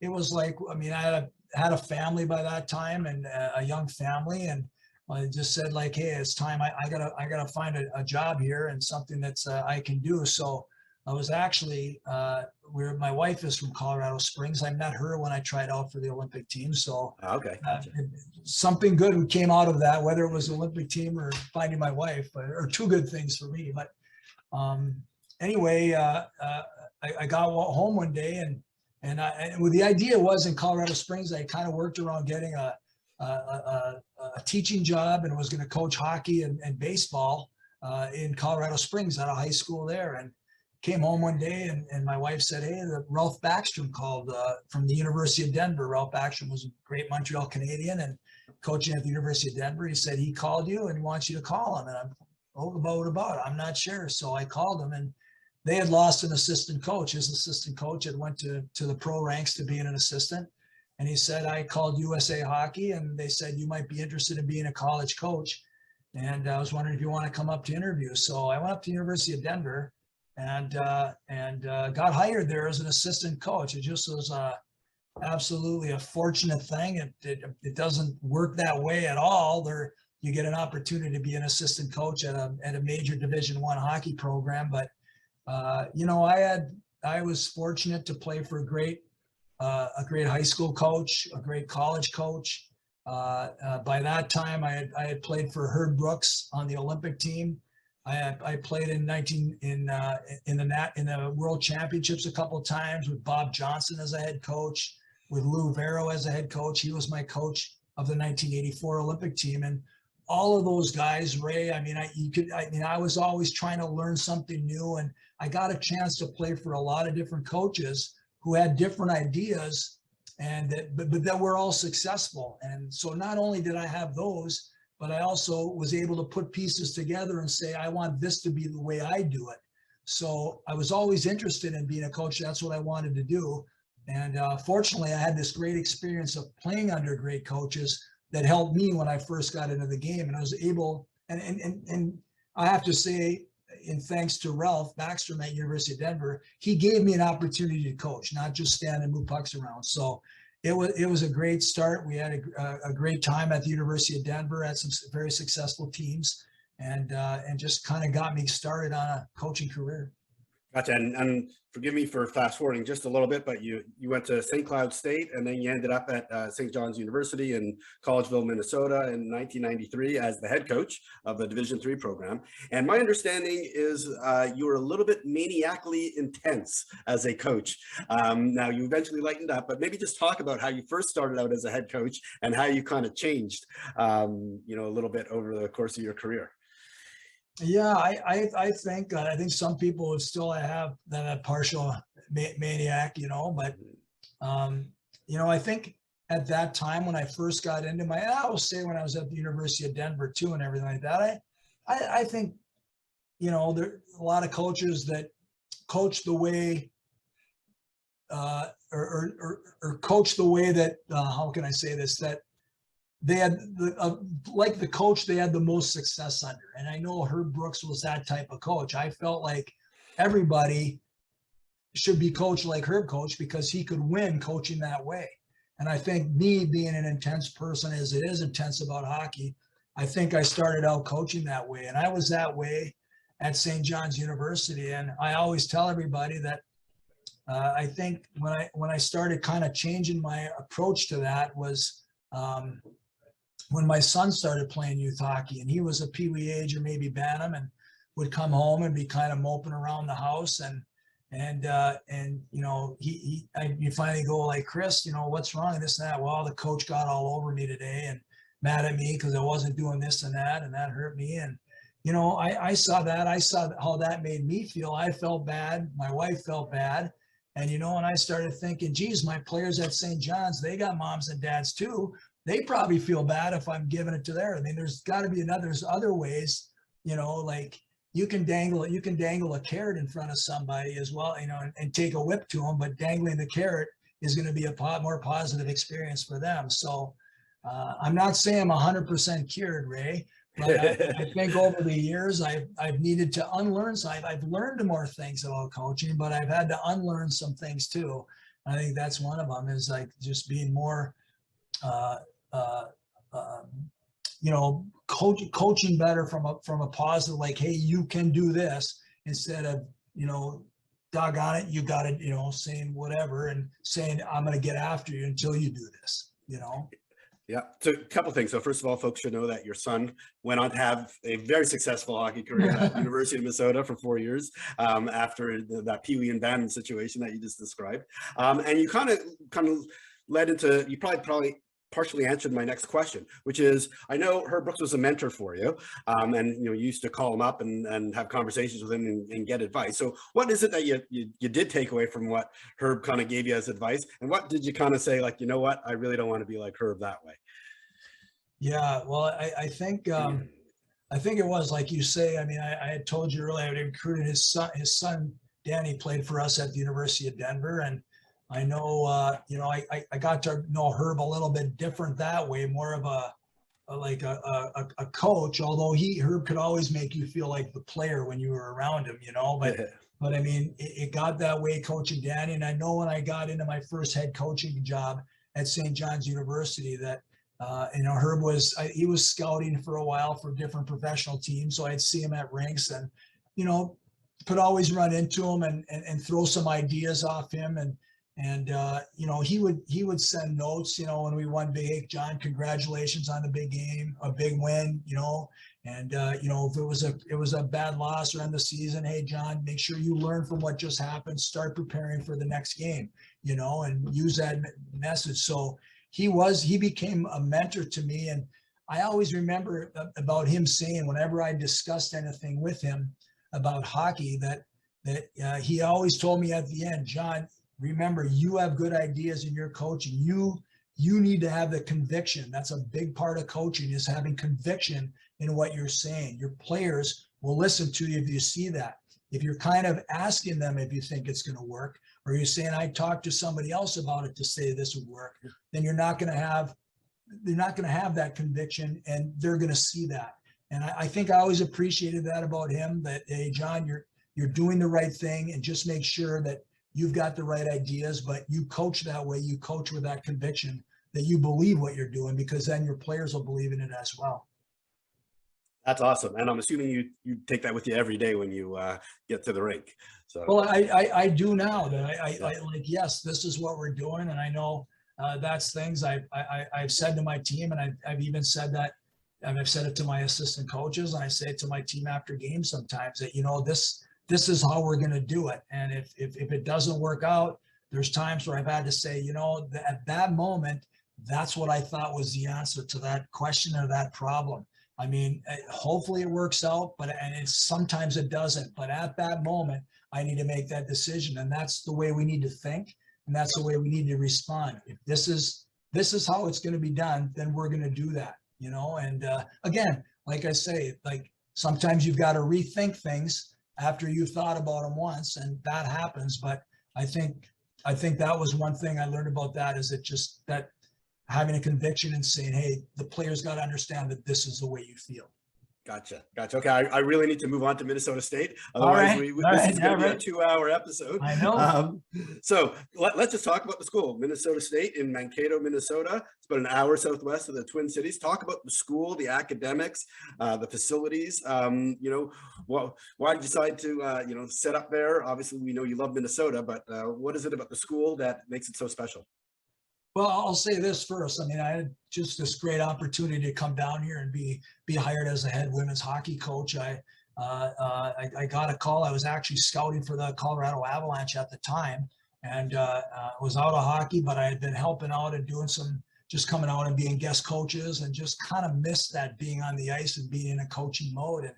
[SPEAKER 2] it was like, I mean, I had a family by that time and a young family, and I just said like, hey, it's time. I gotta find a job here and something that's I can do. So I was actually where my wife is from Colorado Springs. I met her when I tried out for the Olympic team. So
[SPEAKER 1] Okay, gotcha.
[SPEAKER 2] something good came out of that, whether it was the Olympic team or finding my wife, or two good things for me. But anyway, I got home one day and well, the idea was in Colorado Springs, I kind of worked around getting a teaching job and was going to coach hockey and baseball in Colorado Springs at a high school there. And came home one day and my wife said, hey, Ralph Backstrom called from the University of Denver. Ralph Backstrom was a great Montreal Canadian and coaching at the University of Denver. He said he called you and he wants you to call him. And I'm, what about? I'm not sure. So I called him, and they had lost an assistant coach. His assistant coach had went to the pro ranks to being an assistant. And he said, I called USA Hockey and they said, you might be interested in being a college coach. And I was wondering if you want to come up to interview. So I went up to the University of Denver and got hired there as an assistant coach. It just was absolutely a fortunate thing. It doesn't work that way at all. You get an opportunity to be an assistant coach at a major Division I hockey program. But I was fortunate to play for a great high school coach, a great college coach. By that time, I had played for Herb Brooks on the Olympic team. I played in the World Championships a couple of times with Bob Johnson as a head coach, with Lou Vero as a head coach. He was my coach of the 1984 Olympic team, and all of those guys, Ray. I mean, I was always trying to learn something new, and I got a chance to play for a lot of different coaches who had different ideas, and but that were all successful. And so not only did I have those, but I also was able to put pieces together and say, I want this to be the way I do it. So I was always interested in being a coach. That's what I wanted to do. And fortunately, I had this great experience of playing under great coaches that helped me when I first got into the game. And I was able, and I have to say, in thanks to Ralph Backstrom at University of Denver, he gave me an opportunity to coach, not just stand and move pucks around. So it was a great start. We had a great time at the University of Denver, had some very successful teams, and just kind of got me started on a coaching career.
[SPEAKER 1] Gotcha. And forgive me for fast forwarding just a little bit, but you went to St. Cloud State, and then you ended up at St. John's University in Collegeville, Minnesota in 1993 as the head coach of the Division III program. And my understanding is you were a little bit maniacally intense as a coach. Now you eventually lightened up, but maybe just talk about how you first started out as a head coach and how you kind of changed, a little bit over the course of your career.
[SPEAKER 2] Yeah, I think some people would still have that partial maniac, but I think at that time when I first got into I will say when I was at the University of Denver too and everything like that, I think there are a lot of coaches that coach the way or coach the way that how can I say this, that they had like the coach they had the most success under. And I know Herb Brooks was that type of coach. I felt like everybody should be coached like Herb coach because he could win coaching that way. And I think me being an intense person, as it is intense about hockey, I think I started out coaching that way. And I was that way at St. John's University. And I always tell everybody that I think when I started kind of changing my approach to that was when my son started playing youth hockey, and he was a peewee age or maybe Bantam, and would come home and be kind of moping around the house. And you know, you finally go like, Chris, you know, what's wrong and this and that. Well, the coach got all over me today and mad at me because I wasn't doing this and that hurt me. And, you know, I saw that. I saw how that made me feel. I felt bad. My wife felt bad. And, you know, and I started thinking, geez, my players at St. John's, they got moms and dads too. They probably feel bad if I'm giving it to them. I mean, there's got to be there's other ways, you know, like you can dangle a carrot in front of somebody as well, you know, and take a whip to them, but dangling the carrot is going to be a more positive experience for them. So I'm not saying I'm 100% cured, Ray, but I think over the years I've needed to unlearn. So I've learned more things about coaching, but I've had to unlearn some things too. I think that's one of them, is like just being more, you know, coaching better from a positive, like, hey, you can do this, instead of, you know, doggone it, you got it, you know, saying whatever and saying, I'm going to get after you until you do this, you know?
[SPEAKER 1] Yeah. So a couple of things. So first of all, folks should know that your son went on to have a very successful hockey career at the University of Minnesota for 4 years after that Pee Wee and Bantam situation that you just described. And you kind of led into, you probably partially answered my next question, which is, I know Herb Brooks was a mentor for you, and you know, you used to call him up and have conversations with him and get advice. So what is it that you did take away from what Herb kind of gave you as advice, and what did you kind of say, like, you know what, I really don't want to be like Herb that way?
[SPEAKER 2] Yeah, well, I think it was like you say. I mean, I had told you earlier, I had recruited his son Danny played for us at the University of Denver, and I know, you know, I got to know Herb a little bit different that way, more of a coach, although Herb could always make you feel like the player when you were around him, you know, but I mean, it got that way coaching Danny. And I know when I got into my first head coaching job at St. John's University that, you know, Herb he was scouting for a while for different professional teams. So I'd see him at rinks and, you know, could always run into him and throw some ideas off him. And you know, he would send notes, you know, when we won big. Hey, John, congratulations on the big game, a big win, you know. And you know, if it was a bad loss or end the season, hey, John, make sure you learn from what just happened. Start preparing for the next game, you know, and use that message. So he became a mentor to me. And I always remember about him saying, whenever I discussed anything with him about hockey, that he always told me at the end, John, remember, you have good ideas in your coaching. You need to have the conviction. That's a big part of coaching, is having conviction in what you're saying. Your players will listen to you if you see that. If you're kind of asking them if you think it's going to work, or you're saying, I talked to somebody else about it to say this would work, then they're not going to have that conviction, and they're going to see that. And I think I always appreciated that about him, that, hey, John, you're doing the right thing, and just make sure that you've got the right ideas, but you coach that way. You coach with that conviction that you believe what you're doing, because then your players will believe in it as well.
[SPEAKER 1] That's awesome. And I'm assuming you take that with you every day when you get to the rink. So,
[SPEAKER 2] well, I do now. That I like, yes, this is what we're doing. And I know that's things I've said to my team, and I've even said that, and I've said it to my assistant coaches, and I say it to my team after games sometimes, that, you know, this is how we're going to do it. And if it doesn't work out, there's times where I've had to say, you know, at that moment, that's what I thought was the answer to that question or that problem. I mean, hopefully it works out, and sometimes it doesn't. But at that moment, I need to make that decision, and that's the way we need to think, and that's the way we need to respond. If this is how it's going to be done, then we're going to do that, you know. And again, like I say, like sometimes you've got to rethink things after you've thought about them once, and that happens. But I think I think that was one thing I learned about that, is it just that having a conviction and saying, hey, the players got to understand that this is the way you feel.
[SPEAKER 1] Gotcha. Okay, I really need to move on to Minnesota State.
[SPEAKER 2] All
[SPEAKER 1] Otherwise,
[SPEAKER 2] right.
[SPEAKER 1] this is going to be a 2-hour episode.
[SPEAKER 2] I know.
[SPEAKER 1] So let's just talk about the school, Minnesota State in Mankato, Minnesota. It's about an hour southwest of the Twin Cities. Talk about the school, the academics, the facilities. Why did you decide to, set up there? Obviously, we know you love Minnesota, but what is it about the school that makes it so special?
[SPEAKER 2] Well, I'll say this first. I mean, I had just this great opportunity to come down here and be hired as a head women's hockey coach. I got a call. I was actually scouting for the Colorado Avalanche at the time, and was out of hockey, but I had been helping out and doing just coming out and being guest coaches, and just kind of missed that being on the ice and being in a coaching mode.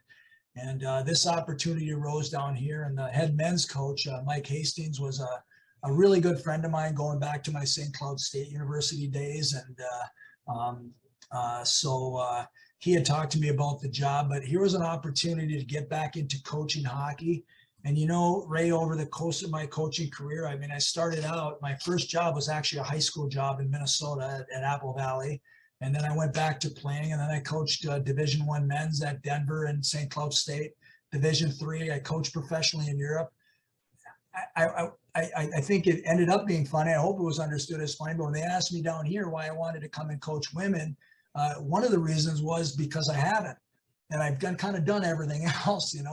[SPEAKER 2] And this opportunity arose down here, and the head men's coach, Mike Hastings, was a really good friend of mine going back to my St. Cloud State University days. And so he had talked to me about the job, but here was an opportunity to get back into coaching hockey. And, Ray, over the course of my coaching career, I mean, I started out, my first job was actually a high school job in Minnesota at Apple Valley. And then I went back to playing, and then I coached Division I men's at Denver and St. Cloud State. Division III, I coached professionally in Europe. I think it ended up being funny. I hope it was understood as funny, but when they asked me down here why I wanted to come and coach women, one of the reasons was because I haven't, and I've kind of done everything else, and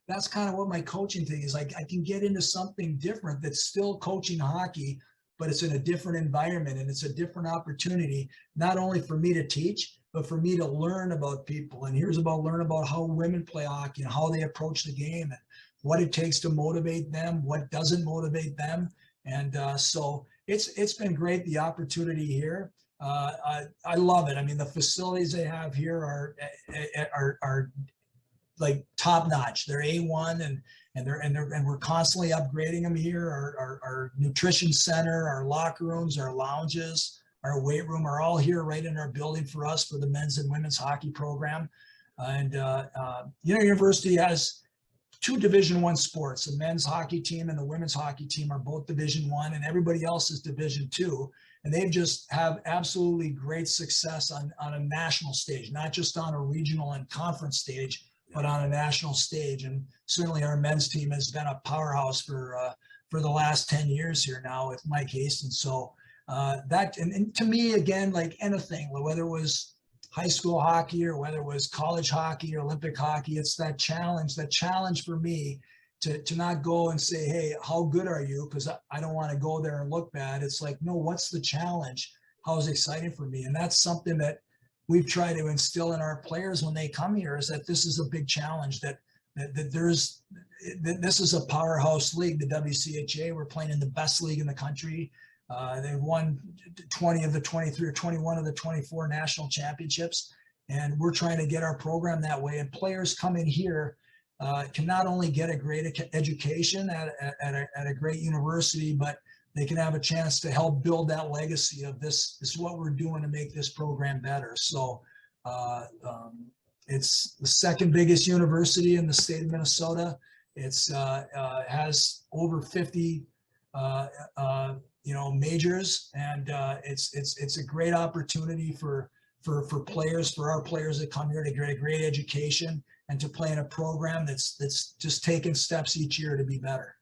[SPEAKER 2] that's kind of what my coaching thing is. Like, I can get into something different that's still coaching hockey, but it's in a different environment, and it's a different opportunity, not only for me to teach, but for me to learn about people. And here's about learn about how women play hockey and how they approach the game, and what it takes to motivate them, what doesn't motivate them. And so it's been great, the opportunity here. I love it. I mean, the facilities they have here are like top notch. They're A1, and we're constantly upgrading them here. Our nutrition center, our locker rooms, our lounges, our weight room are all here right in our building for us, for the men's and women's hockey program. And university has 2 Division I sports. The men's hockey team and the women's hockey team are both Division I, and everybody else is Division II. And they just have absolutely great success on a national stage, not just on a regional and conference stage, but on a national stage. And certainly our men's team has been a powerhouse for the last 10 years here now with Mike Hastings. So and to me, again, like anything, whether it was high school hockey or whether it was college hockey or Olympic hockey, it's that challenge for me to not go and say, hey, how good are you? Because I don't want to go there and look bad. It's like, no, what's the challenge? How is it exciting for me? And that's something that we've tried to instill in our players when they come here, is that this is a big challenge, that this is a powerhouse league, the WCHA. We're playing in the best league in the country. They've won 20 of the 23 or 21 of the 24 national championships, and we're trying to get our program that way. And players come in here can not only get a great education at a great university, but they can have a chance to help build that legacy of this is what we're doing to make this program better. So it's the second biggest university in the state of Minnesota. It's has over 50 majors, and it's a great opportunity for players, for our players that come here to get a great education and to play in a program that's just taking steps each year to be better.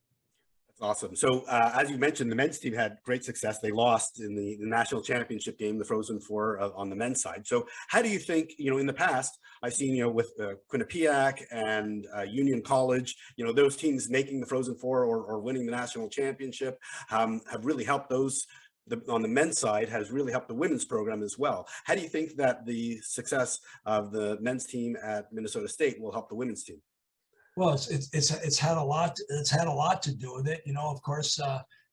[SPEAKER 1] That's awesome. So as you mentioned, the men's team had great success. They lost in the national championship game, the Frozen Four on the men's side. So how do you think, in the past, I've seen, with Quinnipiac and Union College, those teams making the Frozen Four or winning the national championship have really helped those on the men's side, has really helped the women's program as well. How do you think that the success of the men's team at Minnesota State will help the women's team?
[SPEAKER 2] Well, it's had a lot. It's had a lot to do with it. Of course,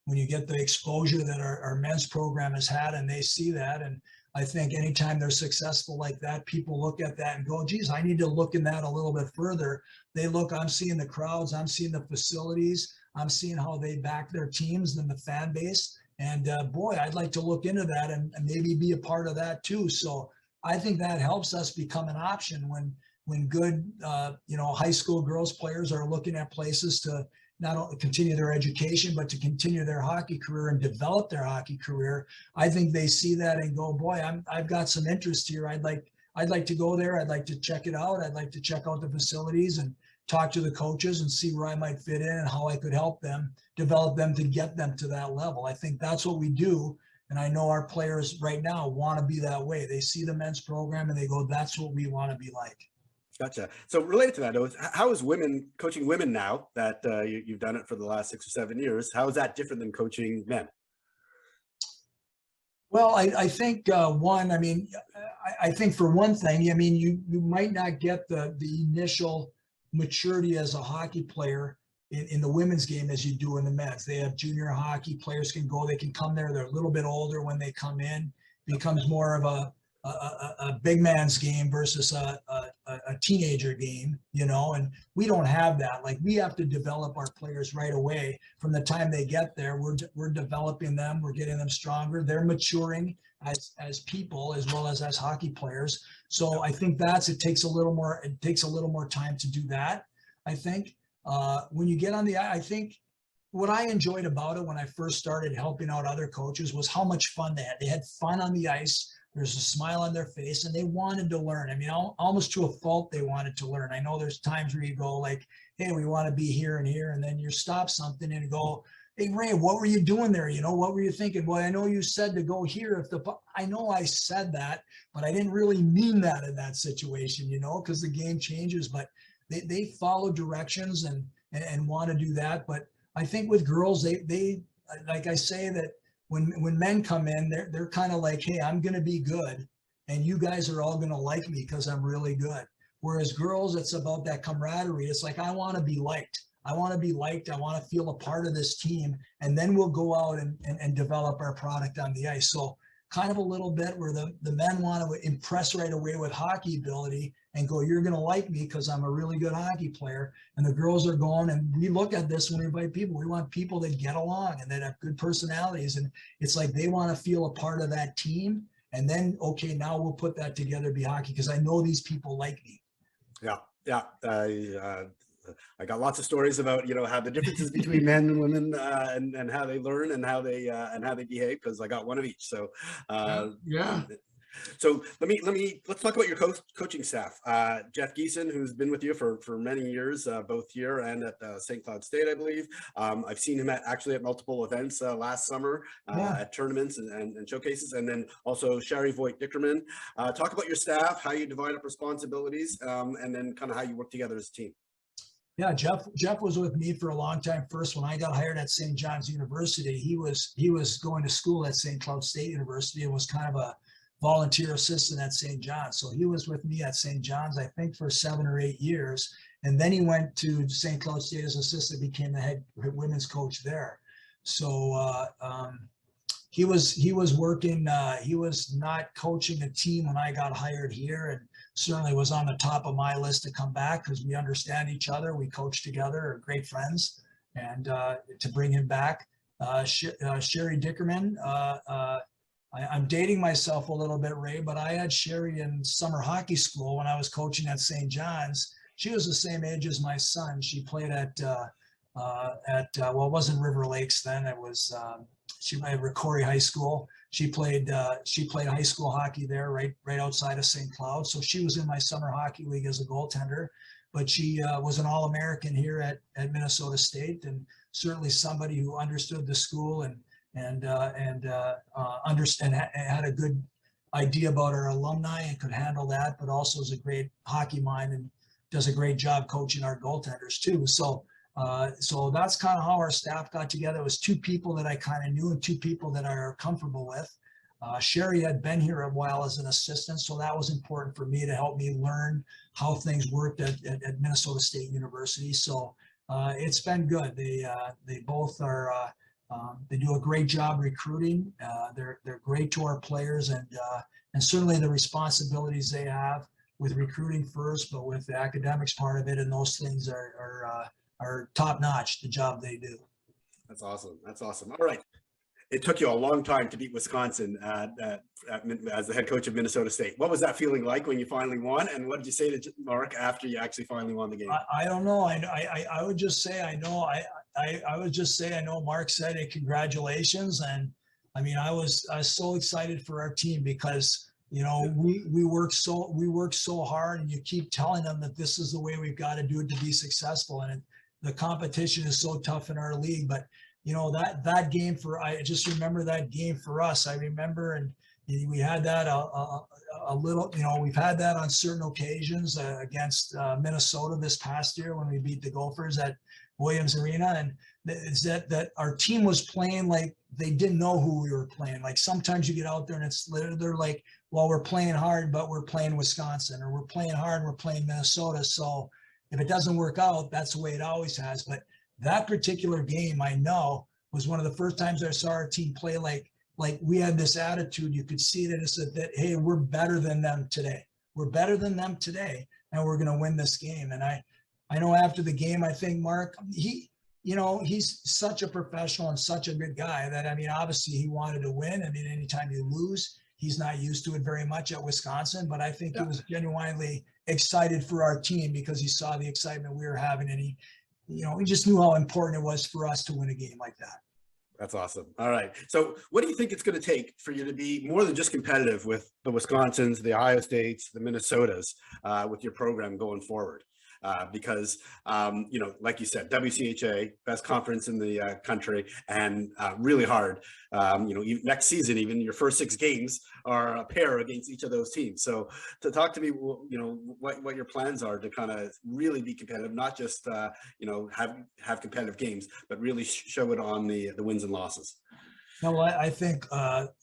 [SPEAKER 2] when you get the exposure that our men's program has had, and they see that, and I think anytime they're successful like that, people look at that and go, geez, I need to look in that a little bit further. They look, I'm seeing the crowds, I'm seeing the facilities, I'm seeing how they back their teams and the fan base. And boy, I'd like to look into that and maybe be a part of that too. So I think that helps us become an option when good, high school girls players are looking at places to, not only continue their education, but to continue their hockey career and develop their hockey career. I think they see that and go, boy, I've got some interest here. I'd like to go there. I'd like to check it out. I'd like to check out the facilities and talk to the coaches and see where I might fit in and how I could help them, develop them to get them to that level. I think that's what we do. And I know our players right now want to be that way. They see the men's program and they go, that's what we want to be like.
[SPEAKER 1] Gotcha. So related to that, though, how is coaching women now that you've done it for the last 6 or 7 years? How is that different than coaching men?
[SPEAKER 2] Well, I think one, I mean, I think for one thing, I mean, you might not get the initial maturity as a hockey player in the women's game as you do in the men's. They have junior hockey, players can go, they can come there, they're a little bit older when they come in, becomes more of a big man's game versus a teenager game, you know, and we don't have that. Like, we have to develop our players right away. From the time they get there, we're developing them, we're getting them stronger, they're maturing as people as well as hockey players. So I think it takes a little more time to do that. I think when you get on the ice, I think what I enjoyed about it when I first started helping out other coaches was how much fun they had. They had fun on the ice. There's a smile on their face and they wanted to learn. I mean, almost to a fault, they wanted to learn. I know there's times where you go like, hey, we want to be here and here. And then you stop something and go, hey, Ray, what were you doing there? You know, what were you thinking? Well, I know you said to go here. I know I said that, but I didn't really mean that in that situation, you know, because the game changes, but they follow directions and want to do that. But I think with girls, they like I say that when men come in, they're kind of like, hey, I'm going to be good. And you guys are all going to like me because I'm really good. Whereas girls, it's about that camaraderie. It's like, I want to be liked. I want to be liked. I want to feel a part of this team. And then we'll go out and develop our product on the ice. So kind of a little bit where the men want to impress right away with hockey ability and go, you're going to like me because I'm a really good hockey player. And the girls are going, and we look at this when we invite people. We want people that get along and that have good personalities. And it's like they want to feel a part of that team. And then, okay, now we'll put that together, be hockey, because I know these people like me.
[SPEAKER 1] Yeah. I got lots of stories about, you know, how the differences between men and women and how they learn and how they behave, because I got one of each. So
[SPEAKER 2] Yeah.
[SPEAKER 1] So let's talk about your coaching staff. Jeff Geeson, who's been with you for many years, both here and at St. Cloud State, I believe. I've seen him actually at multiple events last summer at tournaments and showcases, and then also Sherry Voigt-Dickerman. Talk about your staff, how you divide up responsibilities, and then kind of how you work together as a team.
[SPEAKER 2] Yeah, Jeff was with me for a long time. First, when I got hired at St. John's University, he was going to school at St. Cloud State University and was kind of a volunteer assistant at St. John's. So he was with me at St. John's, I think, for 7 or 8 years. And then he went to St. Cloud State as assistant, became the head women's coach there. So he was working, he was not coaching a team when I got hired here, and certainly was on the top of my list to come back because we understand each other. We coach together, are great friends, and to bring him back. Sherry Dickerman, I'm dating myself a little bit, Ray, but I had Sherry in summer hockey school when I was coaching at St. John's. She was the same age as my son. She played at well, it wasn't River Lakes then. It was she played at Corey High School. She played high school hockey there, right outside of St. Cloud. So she was in my summer hockey league as a goaltender. But she was an All-American here at Minnesota State, and certainly somebody who understood the school and understand, had a good idea about our alumni and could handle that, but also is a great hockey mind and does a great job coaching our goaltenders too. So that's kind of how our staff got together. It was 2 people that I kind of knew and 2 people that I are comfortable with. Sherry had been here a while as an assistant, so that was important for me to help me learn how things worked at Minnesota State University. So it's been good. They both are. They do a great job recruiting. They're great to our players, and certainly the responsibilities they have with recruiting first, but with the academics part of it, and those things are top notch. The job they do.
[SPEAKER 1] That's awesome. That's awesome. All right. It took you a long time to beat Wisconsin as the head coach of Minnesota State. What was that feeling like when you finally won? And what did you say to Mark after you actually finally won the game?
[SPEAKER 2] I don't know. I would just say I know I would just say, I know Mark said it, congratulations. And I mean, I was so excited for our team because, you know, we work so hard, and you keep telling them that this is the way we've got to do it to be successful. And the competition is so tough in our league, but you know, that game I just remember that game for us. I remember, and we had that a little, you know, we've had that on certain occasions against Minnesota this past year when we beat the Gophers at Williams Arena. And it's that our team was playing like they didn't know who we were playing. Like sometimes you get out there and they're like, well, we're playing hard, but we're playing Wisconsin, or we're playing hard and we're playing Minnesota. So if it doesn't work out, that's the way it always has. But that particular game, I know, was one of the first times I saw our team play like we had this attitude. You could see that it's that, hey, we're better than them today. We're better than them today, and we're going to win this game. And I know after the game, I think Mark, you know, he's such a professional and such a good guy that, I mean, obviously he wanted to win. I mean, anytime you lose, he's not used to it very much at Wisconsin, but I think he was genuinely excited for our team because he saw the excitement we were having, and he, you know, we just knew how important it was for us to win a game like that.
[SPEAKER 1] That's awesome. All right. So what do you think it's going to take for you to be more than just competitive with the Wisconsins, the Ohio States, the Minnesotas with your program going forward? Because, you know, like you said, WCHA, best conference in the country, and really hard. You know, next season, even your first 6 games are a pair against each of those teams. So to talk to me, you know, what your plans are to kind of really be competitive, not just, you know, have competitive games, but really show it on the wins and losses.
[SPEAKER 2] No, I think,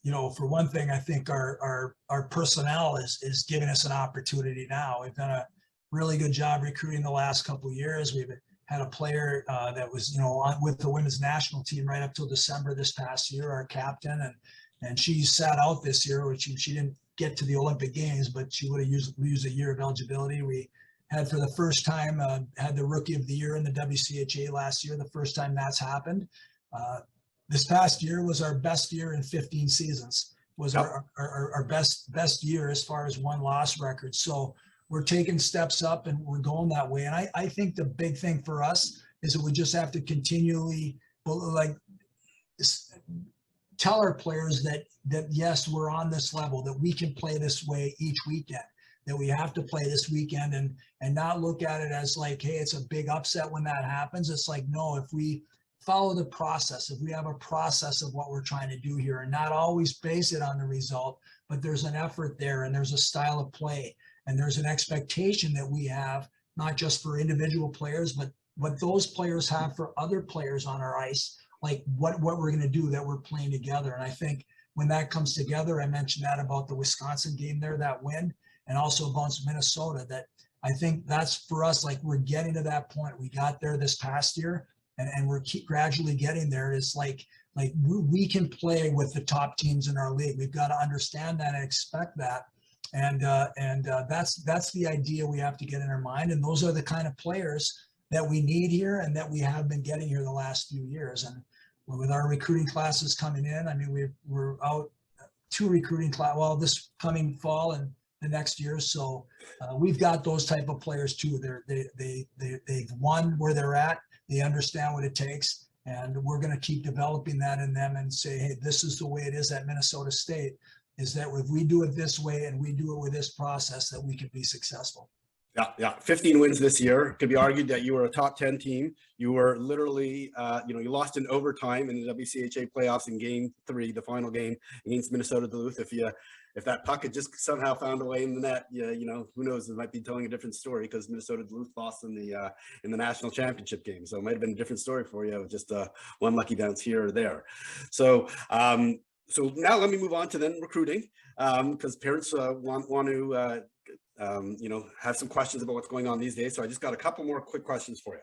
[SPEAKER 2] you know, for one thing, I think our personnel is giving us an opportunity now. We've done a really good job recruiting the last couple of years. We've had a player that was, you know, with the women's national team right up till December this past year, our captain, and she sat out this year, which she didn't get to the Olympic Games, but she would have used a year of eligibility. We had for the first time had the rookie of the year in the WCHA last year, the first time that's happened. This past year was our best year in 15 seasons, was our best year as far as win-loss record. So we're taking steps up and we're going that way. And I think the big thing for us is that we just have to continually like tell our players that yes, we're on this level, that we can play this way each weekend, that we have to play this weekend, and not look at it as like, hey, it's a big upset when that happens. It's like, no, if we follow the process, if we have a process of what we're trying to do here, and not always base it on the result, but there's an effort there, and there's a style of play, and there's an expectation that we have, not just for individual players, but what those players have for other players on our ice, like what we're going to do, that we're playing together. And I think when that comes together, I mentioned that about the Wisconsin game there, that win, and also about Minnesota, that I think that's for us, like we're getting to that point. We got there this past year, and we're gradually getting there. It's like we can play with the top teams in our league. We've got to understand that and expect that. And that's the idea we have to get in our mind. And those are the kind of players that we need here and that we have been getting here the last few years. And with our recruiting classes coming in, I mean, we're out 2 recruiting class, well, this coming fall and the next year. So we've got those type of players too. They've won where they're at. They understand what it takes. And we're going to keep developing that in them and say, hey, this is the way it is at Minnesota State, is that if we do it this way and we do it with this process, that we can be successful.
[SPEAKER 1] Yeah. 15 wins this year. It could be argued that you were a top 10 team. You were literally, you lost in overtime in the WCHA playoffs in Game 3, the final game against Minnesota Duluth. If that puck had just somehow found a way in the net, who knows? It might be telling a different story, because Minnesota Duluth lost in the national championship game. So it might have been a different story for you, with just one lucky bounce here or there. So now let me move on to then recruiting, because parents want to have some questions about what's going on these days. So I just got a couple more quick questions for you.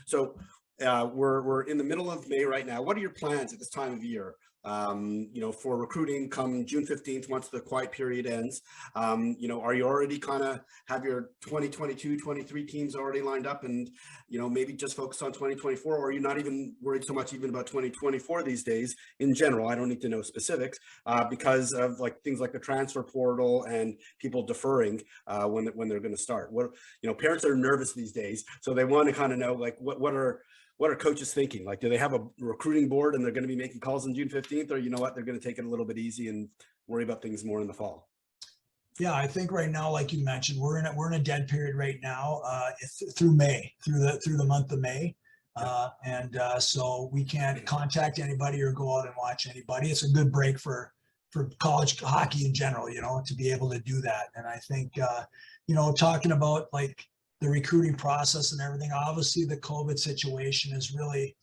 [SPEAKER 1] So we're in the middle of May right now. What are your plans at this time of year, for recruiting come June 15th, once the quiet period ends? Are you already kind of have your 2022, 23 teams already lined up and, maybe just focus on 2024? Or are you not even worried so much even about 2024 these days in general? I don't need to know specifics because of things like the transfer portal and people deferring when they're going to start. Parents are nervous these days, so they want to kind of know what are what are coaches thinking? Like, do they have a recruiting board and they're going to be making calls on June 15th, or you know what, they're going to take it a little bit easy and worry about things more in the fall?
[SPEAKER 2] Yeah, I think right now, like you mentioned, we're in a dead period right now, through May, through the month of May. So we can't contact anybody or go out and watch anybody. It's a good break for college hockey in general, to be able to do that. And I think, talking about like the recruiting process and everything, obviously the COVID situation is really,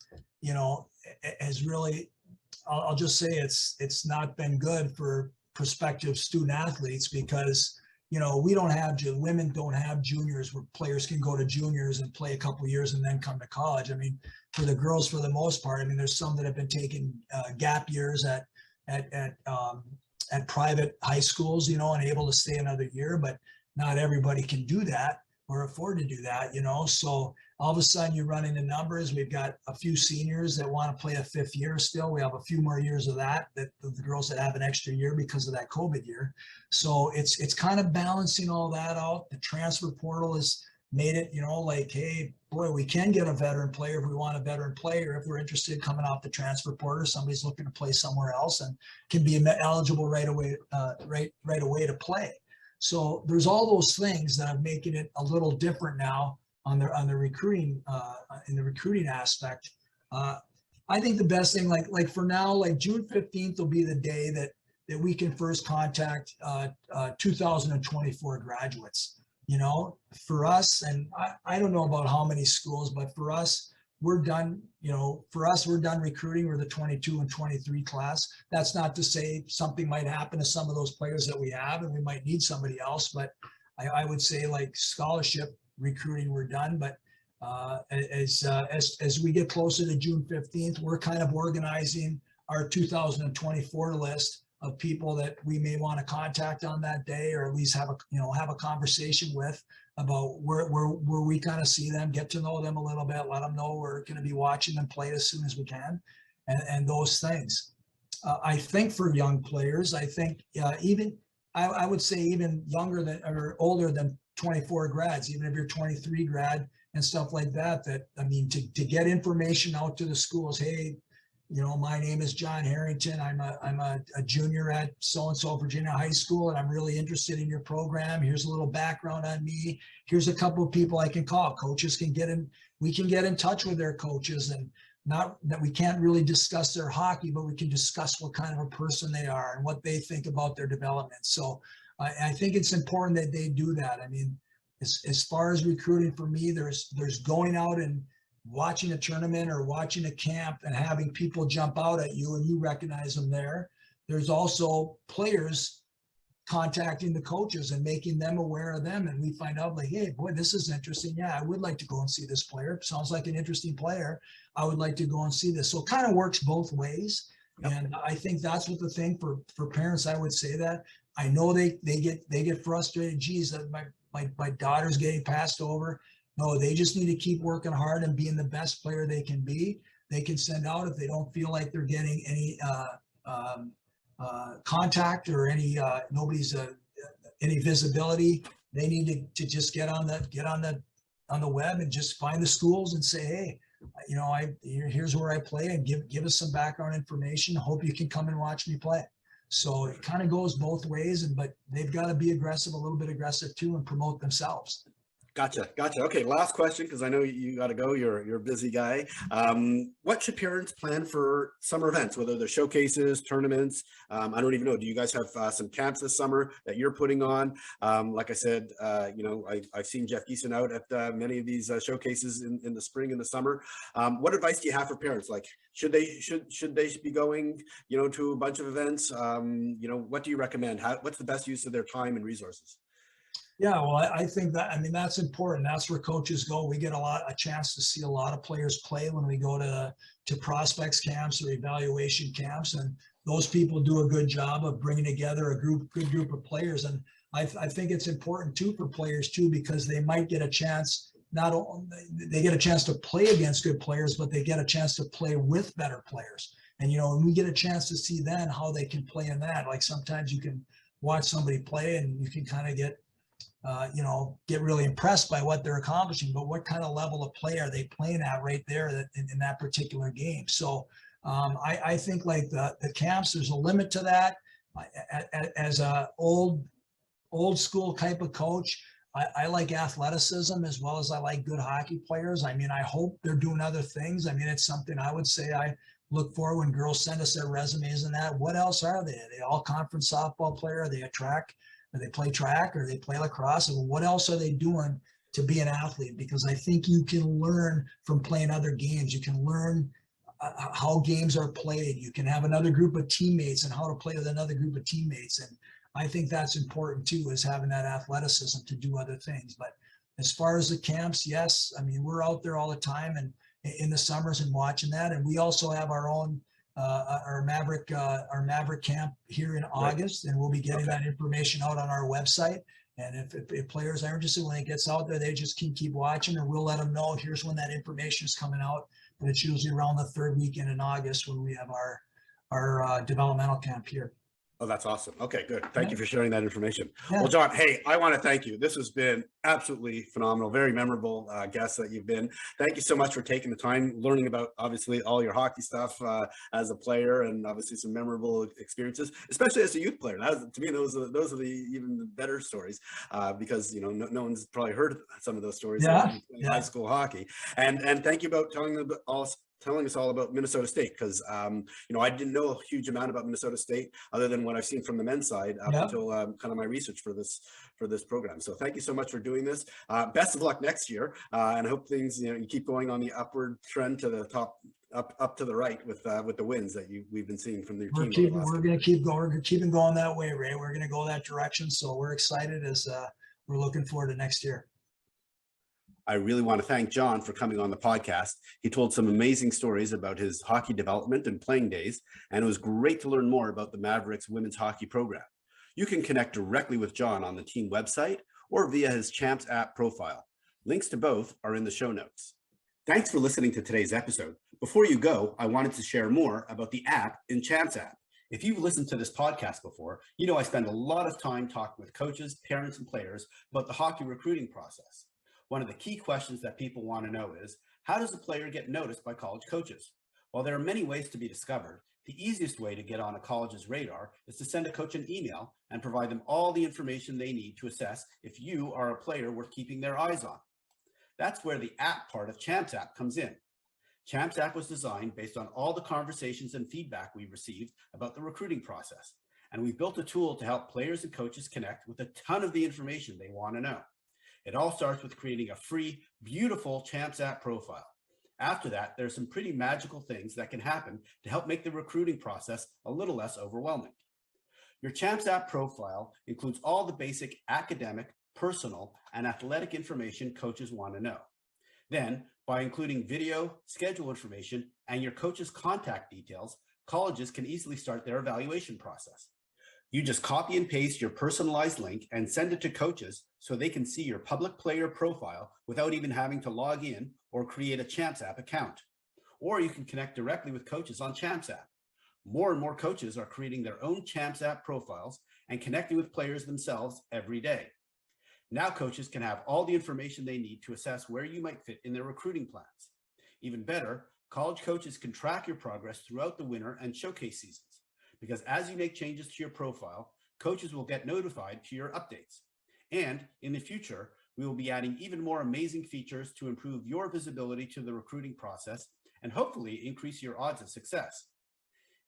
[SPEAKER 2] I'll just say it's not been good for prospective student athletes, because women don't have juniors where players can go to juniors and play a couple of years and then come to college. I mean, for the girls, for the most part, I mean, there's some that have been taking gap years at private high schools, and able to stay another year, but not everybody can do that or afford to do that, so all of a sudden you run into numbers. We've got a few seniors that want to play a fifth year still. We have a few more years of that the girls that have an extra year because of that COVID year. So it's kind of balancing all that out. The transfer portal has made it, like, hey, boy, we can get a veteran player if we want a veteran player. If we're interested in coming off the transfer portal, somebody's looking to play somewhere else and can be eligible right away to play. So there's all those things that are making it a little different now on the recruiting, in the recruiting aspect. I think the best thing, like for now, like June 15th will be the day that we can first contact 2024 graduates. For us, and I don't know about how many schools, but for us, we're done. We're done recruiting. We're the 22 and 23 class. That's not to say something might happen to some of those players that we have, and we might need somebody else. But I would say, like, scholarship recruiting, we're done. But as we get closer to June 15th, we're kind of organizing our 2024 list of people that we may want to contact on that day, or at least have a conversation with about where we kind of see them, get to know them a little bit, let them know we're going to be watching them play as soon as we can, and those things. I think for young players, I think I would say even younger than or older than 24 grads, even if you're 23 grad and stuff like that, I mean, to get information out to the schools. Hey, my name is John Harrington. I'm a junior at so-and-so Virginia High School, and I'm really interested in your program. Here's a little background on me. Here's a couple of people I can call. Coaches can we can get in touch with their coaches, and not that we can't really discuss their hockey, but we can discuss what kind of a person they are and what they think about their development. So I think it's important that they do that. I mean, as far as recruiting, for me, there's going out and watching a tournament or watching a camp and having people jump out at you and you recognize them there. There's also players contacting the coaches and making them aware of them. And we find out, like, hey, boy, this is interesting. Yeah, I would like to go and see this player. Sounds like an interesting player. I would like to go and see this. So it kind of works both ways. Yep. And I think that's what the thing for parents, I would say that. I know they get frustrated. Geez, my daughter's getting passed over. No, they just need to keep working hard and being the best player they can be. They can send out if they don't feel like they're getting any contact or nobody's any visibility. They need to just get on the web and just find the schools and say, hey, here's where I play, and give us some background information. Hope you can come and watch me play. So it kind of goes both ways, but they've got to be aggressive, a little bit aggressive too, and promote themselves.
[SPEAKER 1] Gotcha. Okay, last question, because I know you got to go. You're a busy guy. What should parents plan for summer events, whether they're showcases, tournaments? I don't even know. Do you guys have some camps this summer that you're putting on? Like I said, I've seen Jeff Geeson out at many of these showcases in the spring and the summer. What advice do you have for parents? Like, should they be going, to a bunch of events? What do you recommend? What's the best use of their time and resources?
[SPEAKER 2] Yeah, well, I think that's important. That's where coaches go. We get a chance to see a lot of players play when we go to prospects camps or evaluation camps, and those people do a good job of bringing together a good group of players. And I think it's important too for players too, because they might get a chance. Not only they get a chance to play against good players, but they get a chance to play with better players. And and we get a chance to see then how they can play in that. Like sometimes you can watch somebody play and you can kind of get get really impressed by what they're accomplishing, but what kind of level of play are they playing at right there in that particular game? So I think like the camps, there's a limit to that. As a old school type of coach, I like athleticism as well as I like good hockey players. I mean, I hope they're doing other things. I mean, it's something I would say I look for when girls send us their resumes and that. What else are they? Are they all conference softball player? Are they a track? Or they play track, or they play lacrosse? And what else are they doing to be an athlete? Because I think you can learn from playing other games. You can learn how games are played. You can have another group of teammates and how to play with another group of teammates. And I think that's important too, is having that athleticism to do other things. But as far as the camps, yes, I mean, we're out there all the time and in the summers and watching that. And we also have our own our Maverick camp here in August, and we'll be getting that information out on our website. And if players are interested, when it gets out there, they just keep watching, and we'll let them know here's when that information is coming out. But it's usually around the third weekend in August when we have our developmental camp here.
[SPEAKER 1] Oh, that's awesome. Okay, good. Thank you for sharing that information.
[SPEAKER 2] Yeah.
[SPEAKER 1] Well, John, hey, I want to thank you. This has been absolutely phenomenal, very memorable guest that you've been. Thank you so much for taking the time, learning about obviously all your hockey stuff as a player, and obviously some memorable experiences, especially as a youth player. To me, those are the even the better stories because no one's probably heard some of those stories in high school hockey. And thank you about telling us all about Minnesota State, because I didn't know a huge amount about Minnesota State other than what I've seen from the men's side up until kind of my research for this program. So thank you so much for doing this. Best of luck next year, and I hope things you keep going on the upward trend to the top, up to the right with the wins that we've been seeing from your team.
[SPEAKER 2] We're going to keep going. We're going to keep going that way, Ray. We're going to go that direction. So we're excited as we're looking forward to next year.
[SPEAKER 1] I really want to thank John for coming on the podcast. He told some amazing stories about his hockey development and playing days, and it was great to learn more about the Mavericks women's hockey program. You can connect directly with John on the team website or via his Champs app profile. Links to both are in the show notes. Thanks for listening to today's episode. Before you go, I wanted to share more about the app in Champs app. If you've listened to this podcast before, I spend a lot of time talking with coaches, parents, and players about the hockey recruiting process. One of the key questions that people want to know is, how does a player get noticed by college coaches? While there are many ways to be discovered, the easiest way to get on a college's radar is to send a coach an email and provide them all the information they need to assess if you are a player worth keeping their eyes on. That's where the app part of Champs app comes in. Champs app was designed based on all the conversations and feedback we received about the recruiting process, and we've built a tool to help players and coaches connect with a ton of the information they want to know. It all starts with creating a free, beautiful Champs app profile. After that, there's some pretty magical things that can happen to help make the recruiting process a little less overwhelming. Your Champs app profile includes all the basic academic, personal, and athletic information coaches want to know. Then, by including video, schedule information, and your coach's contact details, colleges can easily start their evaluation process. You just copy and paste your personalized link and send it to coaches so they can see your public player profile without even having to log in or create a Champs app account. Or you can connect directly with coaches on Champs app. More and more coaches are creating their own Champs app profiles and connecting with players themselves every day. Now coaches can have all the information they need to assess where you might fit in their recruiting plans. Even better, college coaches can track your progress throughout the winter and showcase seasons, because as you make changes to your profile, coaches will get notified to your updates. And in the future, we will be adding even more amazing features to improve your visibility to the recruiting process and hopefully increase your odds of success.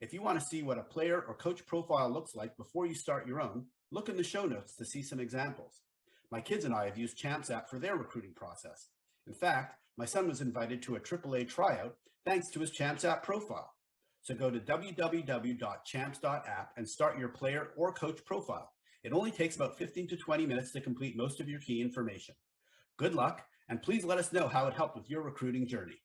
[SPEAKER 1] If you want to see what a player or coach profile looks like before you start your own, look in the show notes to see some examples. My kids and I have used Champs app for their recruiting process. In fact, my son was invited to a AAA tryout thanks to his Champs app profile. So go to www.champs.app and start your player or coach profile. It only takes about 15 to 20 minutes to complete most of your key information. Good luck, and please let us know how it helped with your recruiting journey.